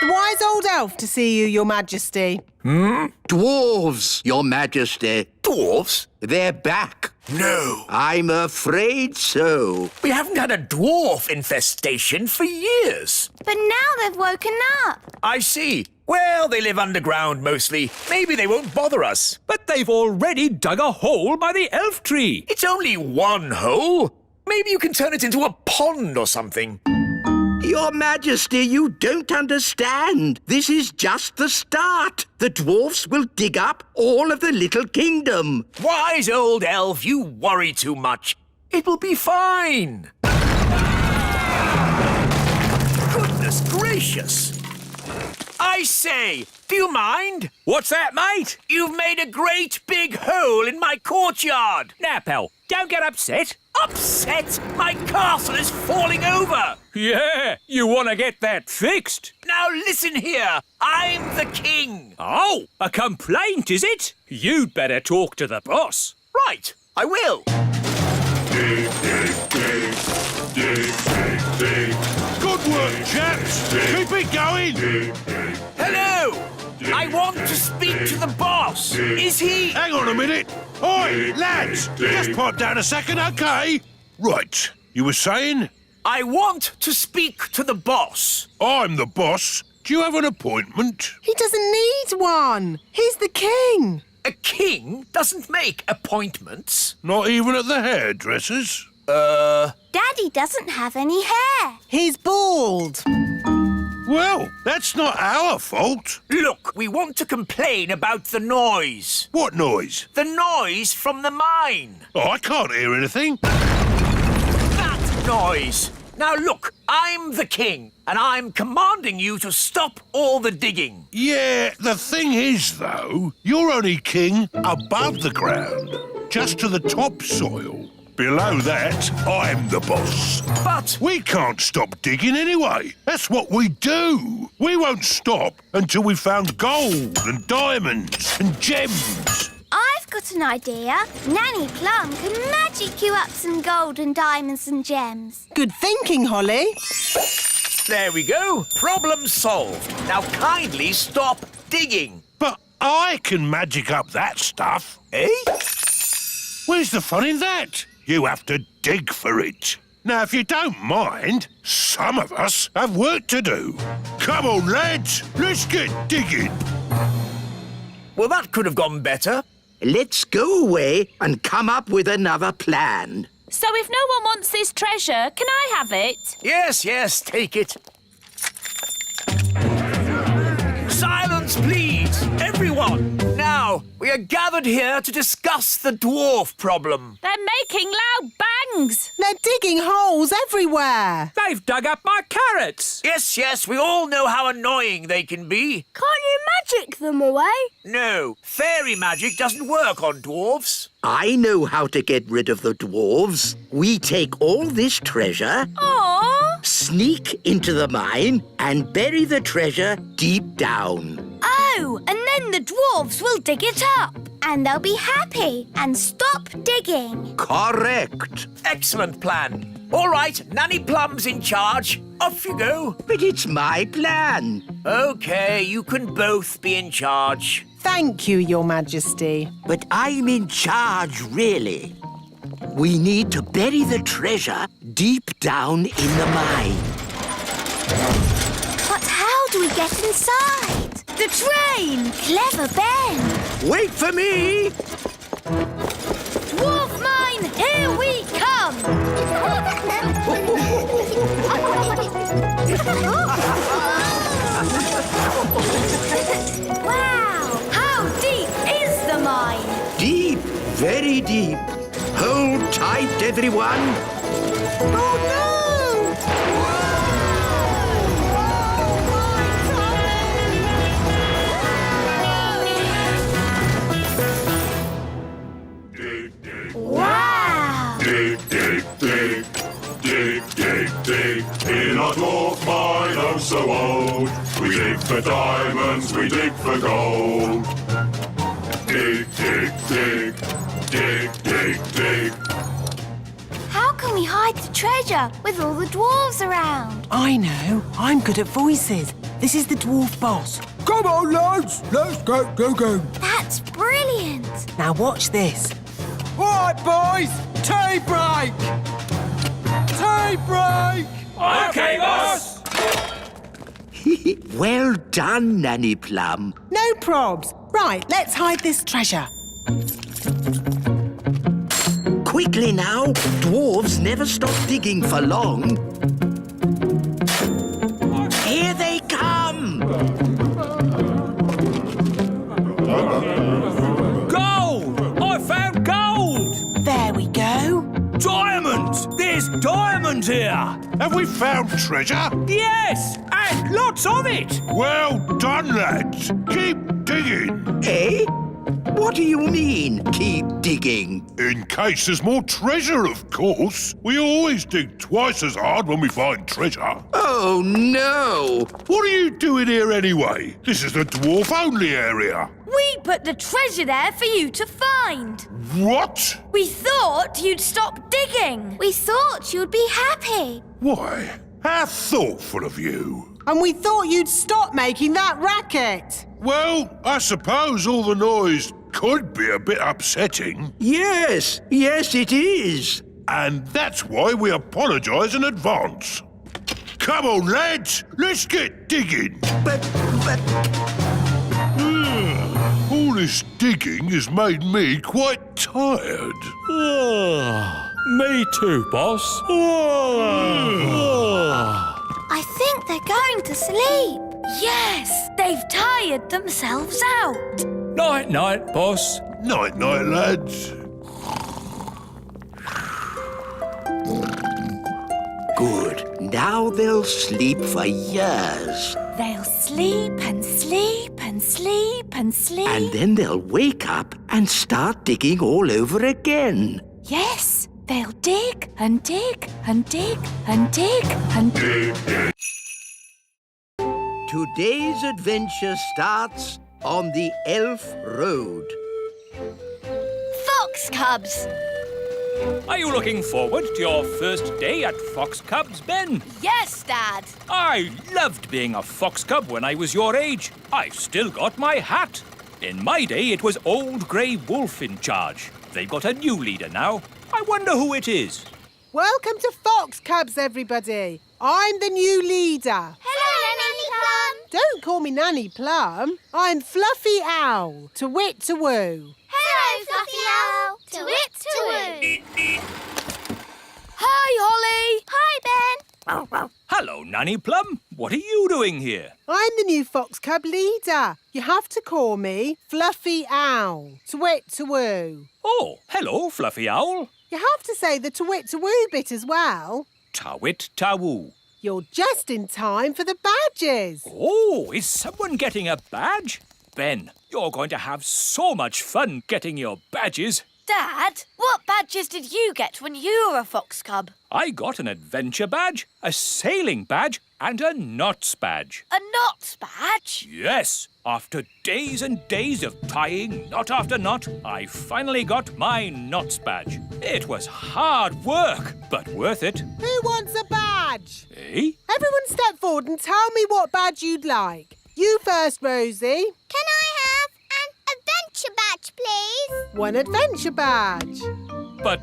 wise old elf to see you, Your Majesty. Dwarves, Your Majesty. Dwarfs? They're back. No. I'm afraid so. We haven't had a dwarf infestation for years. But now they've woken up. I see. Well, they live underground mostly. Maybe they won't bother us. But they've already dug a hole by the elf tree. It's only one hole. Maybe you can turn it into a pond or something. Your Majesty, you don't understand. This is just the start. The dwarfs will dig up all of the little kingdom. Wise old elf, you worry too much. It will be fine. Goodness gracious. I say, do you mind? What's that, mate? You've made a great big hole in my courtyard. Now, pal, don't get upset. Upset? My castle is falling over. Yeah, you want to get that fixed. Now listen here. I'm the king. Oh, a complaint, is it? You'd better talk to the boss. Right, I will. Dig, dig, dig. Dig, dig, dig. Good work, chaps. Keep it going. Dig, dig. Hello. I want to speak to the boss. Is he... Hang on a minute. Oi, lads, just pipe down a second, OK? Right, you were saying? I want to speak to the boss. I'm the boss. Do you have an appointment? He doesn't need one. He's the king. A king doesn't make appointments. Not even at the hairdresser's? Daddy doesn't have any hair. He's bald. Well, that's not our fault. Look, we want to complain about the noise. What noise? The noise from the mine. Oh, I can't hear anything. That noise. Now look, I'm the king, and I'm commanding you to stop all the digging. Yeah, the thing is, though, you're only king above the ground, just to the topsoil. Below that, I'm the boss. But we can't stop digging anyway. That's what we do. We won't stop until we've found gold and diamonds and gems. I've got an idea. Nanny Plum can magic you up some gold and diamonds and gems. Good thinking, Holly. There we go. Problem solved. Now kindly stop digging. But I can magic up that stuff. Eh? Where's the fun in that? You have to dig for it. Now, if you don't mind, some of us have work to do. Come on, lads. Let's get digging. Well, that could have gone better. Let's go away and come up with another plan. So if no one wants this treasure, can I have it? Yes, yes, take it. Silence, please, everyone. Now, we are gathered here to discuss the dwarf problem. They're making loud bangs. They're digging holes everywhere. They've dug up my carrots. Yes, yes, we all know how annoying they can be. Can't you magic them away? No, fairy magic doesn't work on dwarves. I know how to get rid of the dwarves. We take all this treasure, Aww. sneak into the mine, and bury the treasure deep down. Oh, and then the dwarves will dig it up. And they'll be happy and stop digging. Correct. Excellent plan. All right, Nanny Plum's in charge. Off you go. But it's my plan. OK, you can both be in charge. Thank you, Your Majesty. But I'm in charge, really. We need to bury the treasure deep down in the mine. But how do we get inside? The train! Clever Ben! Wait for me! Dwarf Mine, here we come! Wow! How deep is the mine? Deep, very deep. Hold tight, everyone. Oh, no! Wow! Dig, dig, dig, dig, dig, dig. In our dwarf mine, oh so old, we dig for diamonds, we dig for gold. Dig, dig, dig, dig, dig, dig. How can we hide the treasure with all the dwarves around? I know. I'm good at voices. This is the Dwarf Boss. Come on, lads. Let's get digging. That's brilliant! Now watch this. All right, boys. Tea break. Tea break. OK, boss. Well done, Nanny Plum. No probs. Right, let's hide this treasure. Quickly now. Dwarves never stop digging for long. Here they come! Gold! I found gold! There we go. Diamonds! There's diamonds here! Have we found treasure? Yes! And lots of it! Well done, lads. Keep digging. Eh? What do you mean, keep digging? In case there's more treasure, of course. We always dig twice as hard when we find treasure. Oh, no! What are you doing here anyway? This is the dwarf-only area. We put the treasure there for you to find. What? We thought you'd stop digging. We thought you'd be happy. Why, how thoughtful of you. And we thought you'd stop making that racket. Well, I suppose all the noise could be a bit upsetting. Yes, it is. And that's why we apologise in advance. Come on, lads, let's get digging. But... All this digging has made me quite tired. Me too, boss. I think they're going to sleep. Yes, they've tired themselves out. Night-night, boss. Night-night, lads. Good. Now they'll sleep for years. They'll sleep and sleep and sleep and sleep. And then they'll wake up and start digging all over again. Yes, they'll dig and dig and dig and dig and Dig, dig. Today's adventure starts on the Elf Road. Fox cubs! Are you looking forward to your first day at Fox Cubs, Ben? Yes, Dad. I loved being a fox cub when I was your age. I've still got my hat. In my day, it was Old Grey Wolf in charge. They've got a new leader now. I wonder who it is. Welcome to Fox Cubs, everybody. I'm the new leader. Hello, Nanny Plum. Don't call me Nanny Plum. I'm Fluffy Owl, to wit to woo. Hello, Fluffy Owl. To wit to woo. Hi, Holly. Hi, Ben. Hello, Nanny Plum. What are you doing here? I'm the new Fox Cub leader. You have to call me Fluffy Owl, to wit to woo. Oh, hello, Fluffy Owl. You have to say the to wit to woo bit as well. Tawit Tawoo. You're just in time for the badges. Oh, is someone getting a badge? Ben, you're going to have so much fun getting your badges. Dad, what badges did you get when you were a fox cub? I got an adventure badge, a sailing badge, and a knots badge. A knots badge? Yes, after days and days of tying knot after knot, I finally got my knots badge. It was hard work, but worth it. Who wants a badge? Eh? Everyone step forward and tell me what badge you'd like. You first, Rosie. Can I have an adventure badge, please? One adventure badge. But...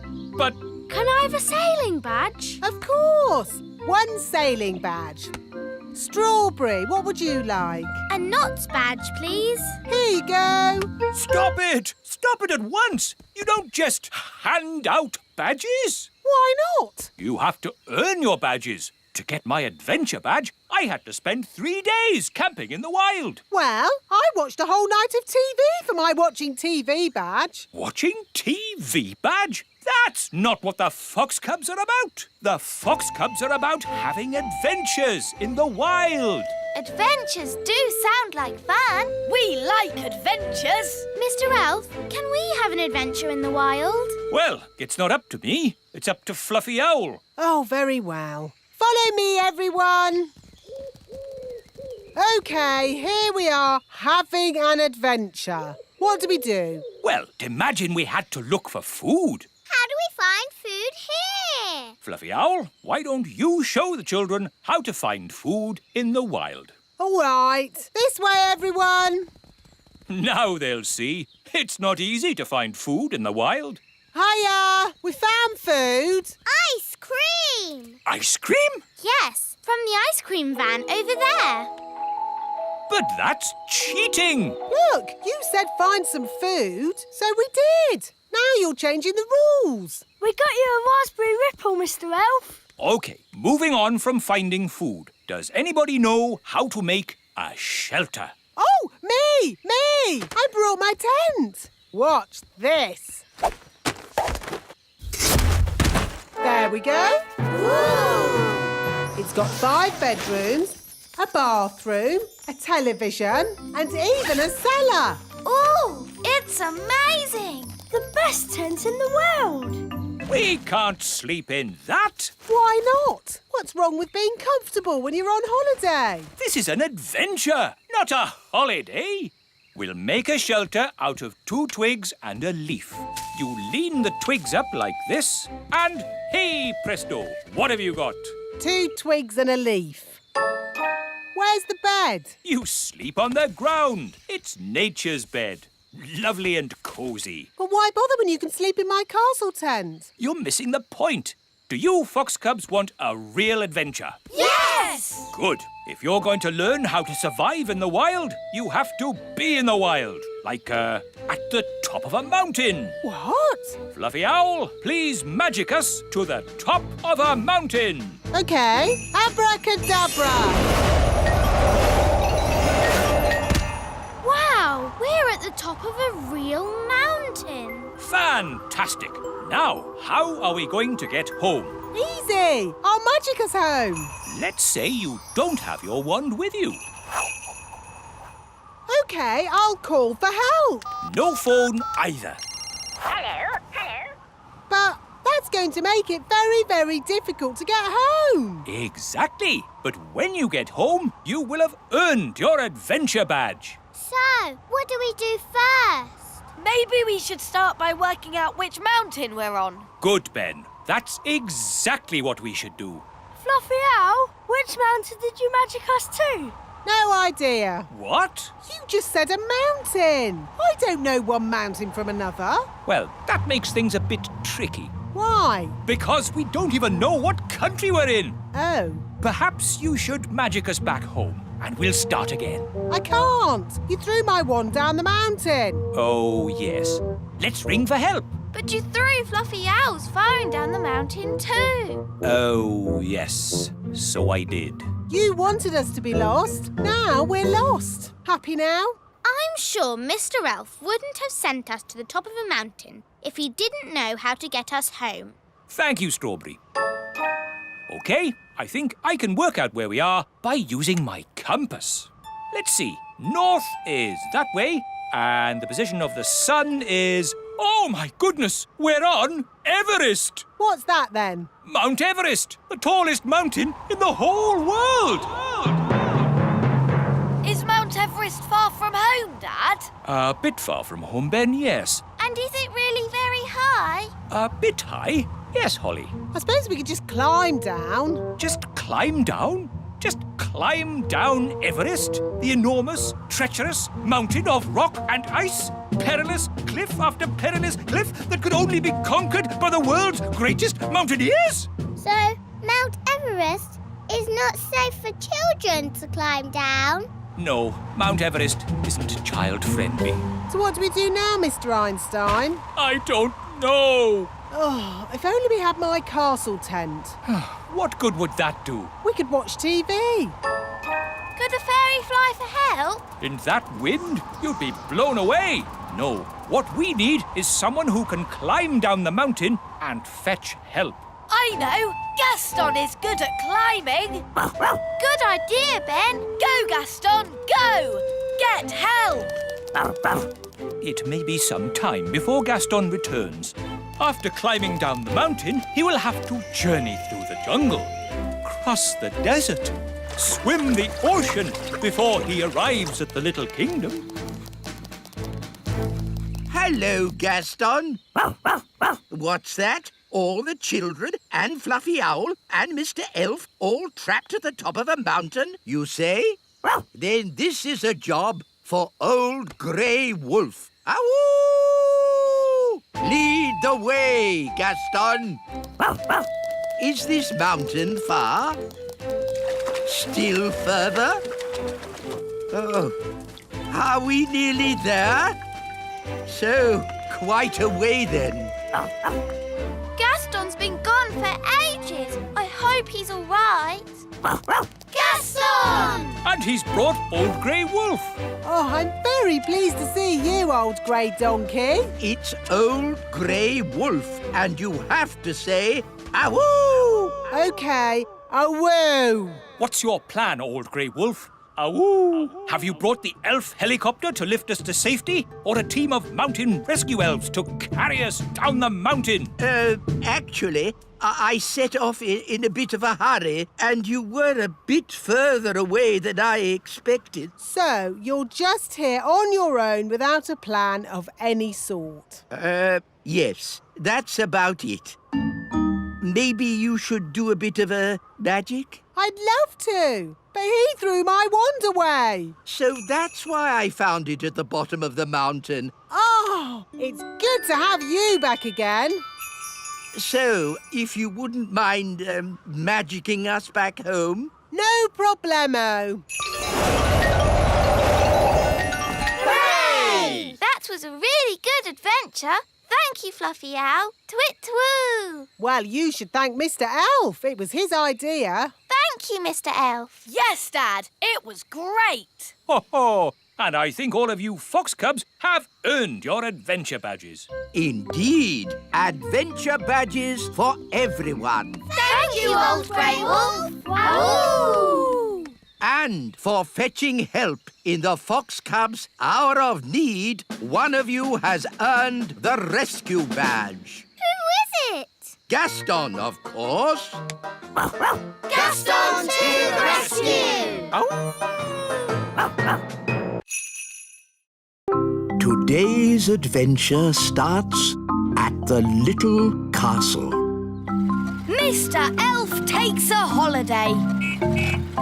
Can I have a sailing badge? Of course. One sailing badge. Strawberry, what would you like? A knots badge, please. Here you go. Stop it! Stop it at once! You don't just hand out badges. Why not? You have to earn your badges. To get my adventure badge, I had to spend 3 days camping in the wild. Well, I watched a whole night of TV for my watching TV badge. Watching TV badge? That's not what the Fox Cubs are about. The Fox Cubs are about having adventures in the wild. Adventures do sound like fun. We like adventures. Mr. Elf, can we have an adventure in the wild? Well, it's not up to me. It's up to Fluffy Owl. Oh, very well. Follow me, everyone. OK, here we are, having an adventure. What do we do? Well, imagine we had to look for food. How do we find food here? Fluffy Owl, why don't you show the children how to find food in the wild? All right. This way, everyone. Now they'll see. It's not easy to find food in the wild. Hiya! We found food. Ice cream! Ice cream? Yes, from the ice cream van over there. But that's cheating. Look, you said find some food, so we did. Now you're changing the rules. We got you a raspberry ripple, Mr. Elf. OK, moving on from finding food. Does anybody know how to make a shelter? Oh, me! I brought my tent. Watch this. There we go. Ooh. It's got 5 bedrooms, a bathroom, a television, and even a cellar. Ooh, it's amazing. The best tent in the world. We can't sleep in that. Why not? What's wrong with being comfortable when you're on holiday? This is an adventure, not a holiday. We'll make a shelter out of 2 twigs and a leaf. You lean the twigs up like this, and hey presto, what have you got? 2 twigs and a leaf. Where's the bed? You sleep on the ground. It's nature's bed. Lovely and cosy. But why bother when you can sleep in my castle tent? You're missing the point. Do you Fox Cubs want a real adventure? Yes! Good. If you're going to learn how to survive in the wild, you have to be in the wild. Like, at the top of a mountain. What? Fluffy Owl, please magic us to the top of a mountain. OK. Abracadabra. Wow, we're at the top of a real mountain. Fantastic. Now, how are we going to get home? Easy! I'll magic us home. Let's say you don't have your wand with you. OK, I'll call for help. No phone either. But that's going to make it very, very difficult to get home. Exactly. But when you get home, you will have earned your adventure badge. So, what do we do first? Maybe we should start by working out which mountain we're on. Good, Ben. That's exactly what we should do. Fluffy Owl, which mountain did you magic us to? No idea. What? You just said a mountain. I don't know one mountain from another. Well, that makes things a bit tricky. Why? Because we don't even know what country we're in. Oh. Perhaps you should magic us back home, and we'll start again. I can't. You threw my wand down the mountain. Oh, yes. Let's ring for help. But you threw Fluffy Owl's phone down the mountain too. Oh, yes. So I did. You wanted us to be lost. Now we're lost. Happy now? I'm sure Mr. Elf wouldn't have sent us to the top of a mountain if he didn't know how to get us home. Thank you, Strawberry. OK, I think I can work out where we are by using my compass. Let's see. North is that way, and the position of the sun is... Oh, my goodness! We're on Everest! What's that, then? Mount Everest! The tallest mountain in the whole world! Is Mount Everest far from home, Dad? A bit far from home, Ben, yes. And is it really very high? A bit high? Yes, Holly. I suppose we could just climb down. Just climb down? Just climb down Everest, the enormous, treacherous mountain of rock and ice? Perilous cliff after perilous cliff that could only be conquered by the world's greatest mountaineers? So, Mount Everest is not safe for children to climb down? No, Mount Everest isn't child-friendly. So what do we do now, Mr. Einstein? I don't know. Oh, if only we had my castle tent. What good would that do? We could watch TV. Could a fairy fly for help? In that wind, you'd be blown away. No, what we need is someone who can climb down the mountain and fetch help. I know! Gaston is good at climbing! Good idea, Ben! Go, Gaston, go! Get help! It may be some time before Gaston returns. After climbing down the mountain, he will have to journey through the jungle, cross the desert, swim the ocean before he arrives at the little kingdom. Hello, Gaston. What's that? All the children and Fluffy Owl and Mr. Elf all trapped at the top of a mountain, you say? Then this is a job for Old Grey Wolf. Ow! Lead the way, Gaston. Is this mountain far? Still further? Oh, are we nearly there? So, quite a way then. Gaston's been gone for ages. I hope he's all right. Gaston! And he's brought Old Grey Wolf. Oh, I'm very pleased to see you, old grey donkey. It's Old Grey Wolf, and you have to say, awoo! OK, awoo. What's your plan, Old Grey Wolf? Awoo! Have you brought the elf helicopter to lift us to safety, or a team of mountain rescue elves to carry us down the mountain? Actually, I set off in a bit of a hurry, and you were a bit further away than I expected. So, you're just here on your own without a plan of any sort? Yes, that's about it. Maybe you should do a bit of a magic? I'd love to, but he threw my wand away. So that's why I found it at the bottom of the mountain. Oh, it's good to have you back again. So, if you wouldn't mind magicking us back home? No problemo. Hooray! That was a really good adventure. Thank you, Fluffy Owl. Twit-twoo! Well, you should thank Mr. Elf. It was his idea. Thank you, Mr. Elf. Yes, Dad, it was great. Ho ho! And I think all of you fox cubs have earned your adventure badges. Indeed, adventure badges for everyone. Thank you, Old Grey Wolf. Wow. And for fetching help in the Fox Cub's hour of need, one of you has earned the rescue badge. Who is it? Gaston, of course. Gaston to the rescue! Today's adventure starts at the little castle. Mr. Elf takes a holiday.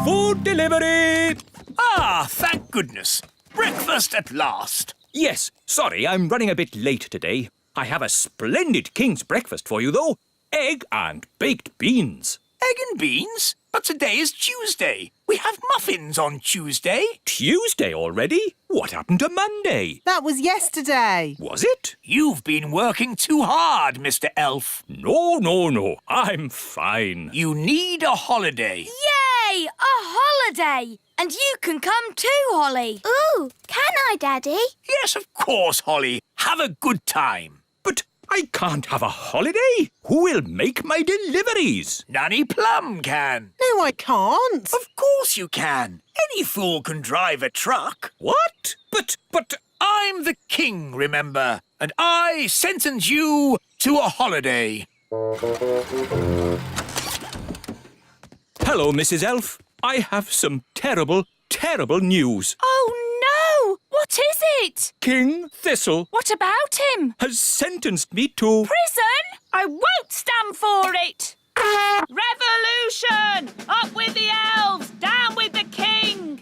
Food delivery! Ah, thank goodness. Breakfast at last. Yes, sorry, I'm running a bit late today. I have a splendid king's breakfast for you, though. Egg and baked beans. Egg and beans? But today is Tuesday. We have muffins on Tuesday. Tuesday already? What happened to Monday? That was yesterday. Was it? You've been working too hard, Mr. Elf. No. I'm fine. You need a holiday. Yay! A holiday! And you can come too, Holly. Ooh, can I, Daddy? Yes, of course, Holly. Have a good time. But I can't have a holiday. Who will make my deliveries? Nanny Plum can. No, I can't. Of course you can. Any fool can drive a truck. What? But... I'm the king, remember, and I sentence you to a holiday. Hello, Mrs. Elf. I have some terrible news. Oh, no! What is it? King Thistle What about him? has sentenced me to... Prison? I won't stand for it! Revolution! Up with the elves! Down with the king!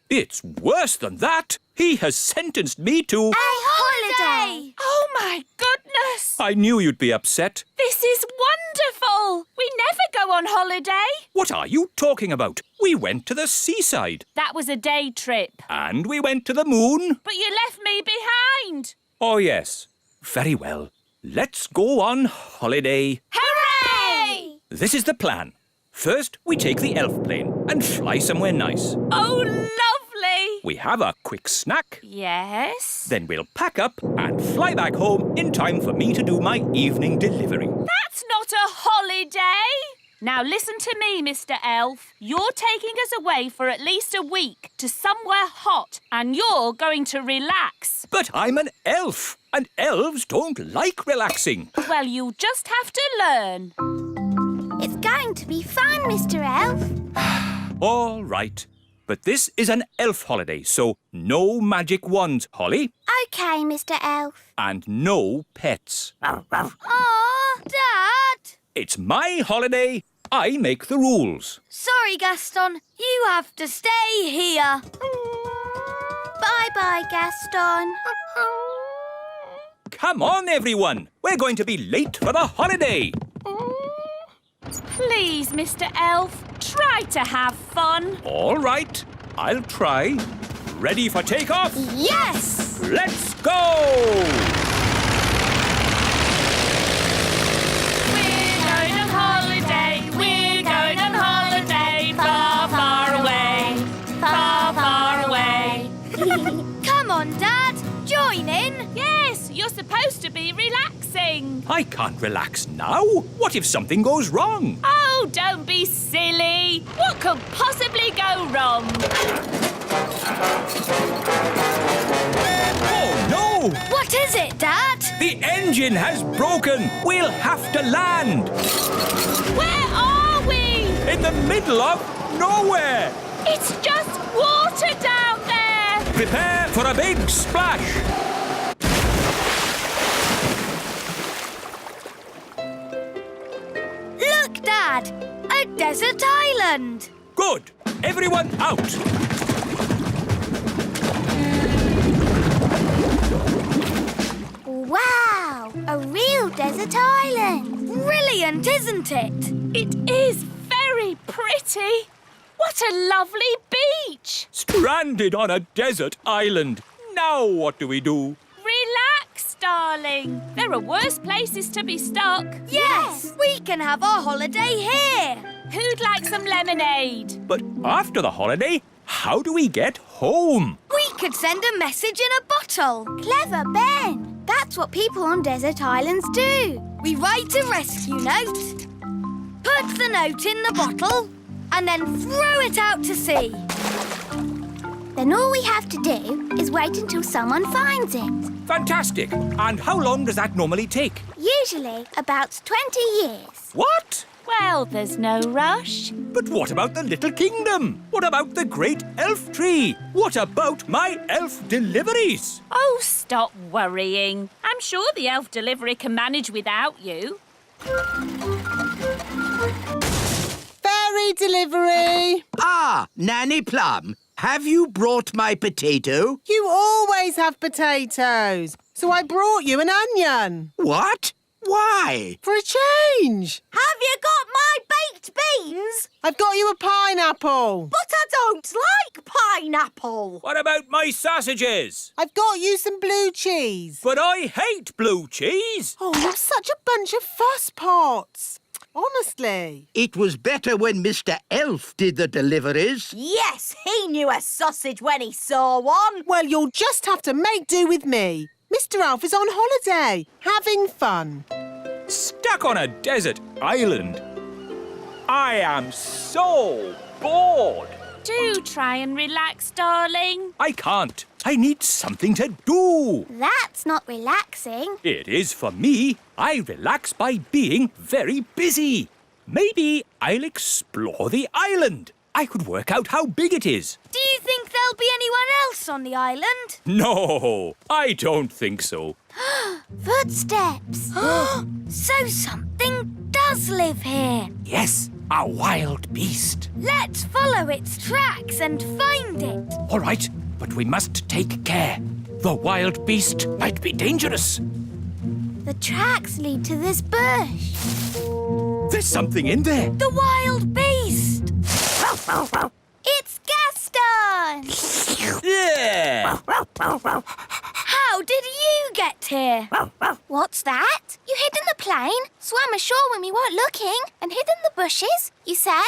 It's worse than that. He has sentenced me to... A holiday! Oh, my goodness! I knew you'd be upset. This is wonderful! We never go on holiday. What are you talking about? We went to the seaside. That was a day trip. And we went to the moon. But you left me behind. Oh, yes. Very well. Let's go on holiday. Hooray! This is the plan. First, we take the elf plane and fly somewhere nice. Oh, lovely! We have a quick snack. Yes? Then we'll pack up and fly back home in time for me to do my evening delivery. That's not a holiday! Now listen to me, Mr. Elf. You're taking us away for at least a week to somewhere hot, and you're going to relax. But I'm an elf, and elves don't like relaxing. Well, you'll just have to learn. It's going to be fun, Mr. Elf. All right. But this is an elf holiday, so no magic wands, Holly. OK, Mr. Elf. And no pets. Aw, Dad! It's my holiday. I make the rules. Sorry, Gaston. You have to stay here. Bye-bye, Gaston. Come on, everyone. We're going to be late for the holiday. Please, Mr. Elf, try to have fun. All right. I'll try. Ready for takeoff? Yes! Let's go! We're going on holiday. We're going on holiday. Far, far away. Far, far away. Come on, Dad. Join in. Yes, you're supposed to be relaxing. I can't relax now. What if something goes wrong? Oh, don't be silly. What could possibly go wrong? Oh, no! What is it, Dad? The engine has broken. We'll have to land. Where are we? In the middle of nowhere. It's just water down there. Prepare for a big splash. Look, Dad. A desert island. Good. Everyone out. Wow, a real desert island. Brilliant, isn't it? It is very pretty. What a lovely beach. Stranded on a desert island. Now what do we do? Relax, darling. There are worse places to be stuck. Yes, we can have our holiday here. Who'd like some lemonade? But after the holiday, how do we get home? We could send a message in a bottle. Clever, Ben. That's what people on desert islands do. We write a rescue note, put the note in the bottle, and then throw it out to sea. Then all we have to do is wait until someone finds it. Fantastic. And how long does that normally take? Usually about 20 years. What? Well, there's no rush. But what about the little kingdom? What about the great elf tree? What about my elf deliveries? Oh, stop worrying. I'm sure the elf delivery can manage without you. Fairy delivery! Ah, Nanny Plum, have you brought my potato? You always have potatoes, so I brought you an onion. What? Why? For a change. Have you got my baked beans? I've got you a pineapple. But I don't like pineapple. What about my sausages? I've got you some blue cheese. But I hate blue cheese. Oh, you're such a bunch of fusspots. Honestly. It was better when Mr. Elf did the deliveries. Yes, he knew a sausage when he saw one. Well, you'll just have to make do with me. Mr. Elf is on holiday, having fun. Stuck on a desert island. I am so bored. Do try and relax, darling. I can't. I need something to do. That's not relaxing. It is for me. I relax by being very busy. Maybe I'll explore the island. I could work out how big it is. Do you think there'll be anyone else on the island? No, I don't think so. Footsteps. So something does live here. Yes, a wild beast. Let's follow its tracks and find it. All right, but we must take care. The wild beast might be dangerous. The tracks lead to this bush. There's something in there. The wild beast. It's Gaston! Yeah! How did you get here? What's that? You hid in the plane, swam ashore when we weren't looking, and hid in the bushes, you say?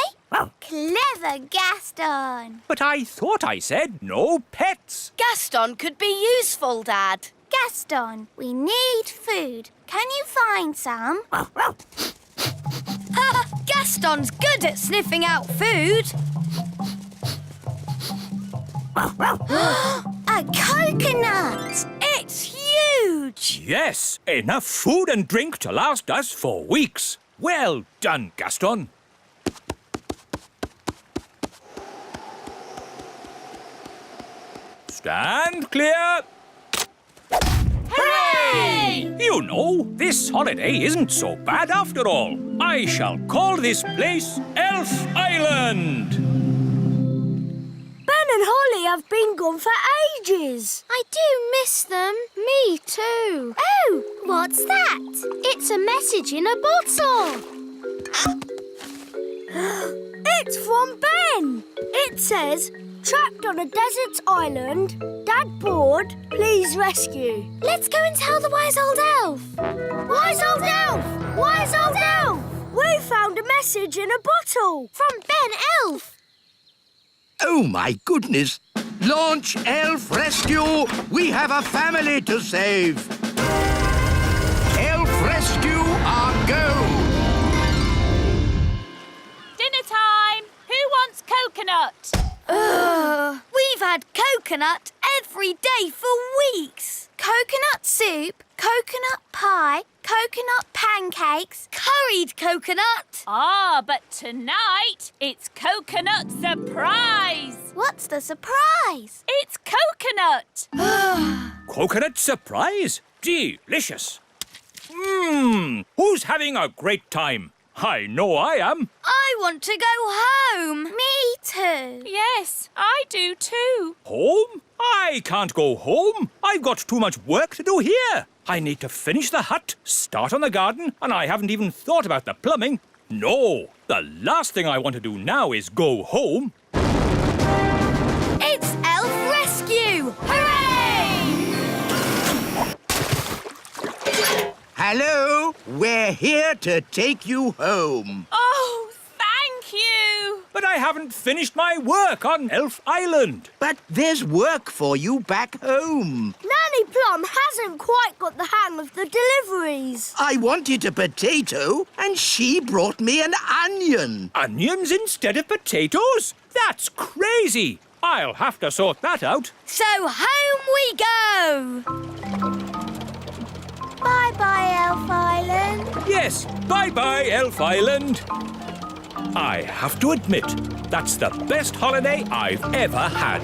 Clever Gaston! But I thought I said no pets. Gaston could be useful, Dad. Gaston, we need food. Can you find some? Gaston's good at sniffing out food. A coconut! It's huge! Yes, enough food and drink to last us for weeks. Well done, Gaston. Stand clear. Hooray! You know, this holiday isn't so bad after all. I shall call this place Elf Island. Ben and Holly have been gone for ages. I do miss them. Me too. Oh, what's that? It's a message in a bottle. It's from Ben. It says, trapped on a desert island, Dad bored, please rescue. Let's go and tell the wise old elf. Wise old elf! Wise old elf! We found a message in a bottle. From Ben Elf. Oh, my goodness. Launch Elf Rescue. We have a family to save. Elf Rescue, our go. Dinner time. Who wants coconut? We've had coconut every day for weeks. Coconut soup, coconut pie, coconut pancakes, Curried coconut. Ah, but tonight it's coconut surprise. What's the surprise? It's coconut. Coconut surprise? Delicious. Who's having a great time? I know I am. I want to go home. Me too. Yes, I do too. Home? I can't go home. I've got too much work to do here. I need to finish the hut, start on the garden, and I haven't even thought about the plumbing. No, the last thing I want to do now is go home. It's Elf Rescue! Hooray! Hello, we're here to take you home. Oh, thank you. But but I haven't finished my work on Elf Island. But there's work for you back home. Nanny Plum hasn't quite got the hang of the deliveries. I wanted a potato, and she brought me an onion. Onions instead of potatoes? That's crazy. I'll have to sort that out. So home we go. Bye-bye, Elf Island. Yes, bye-bye, Elf Island. I have to admit, that's the best holiday I've ever had.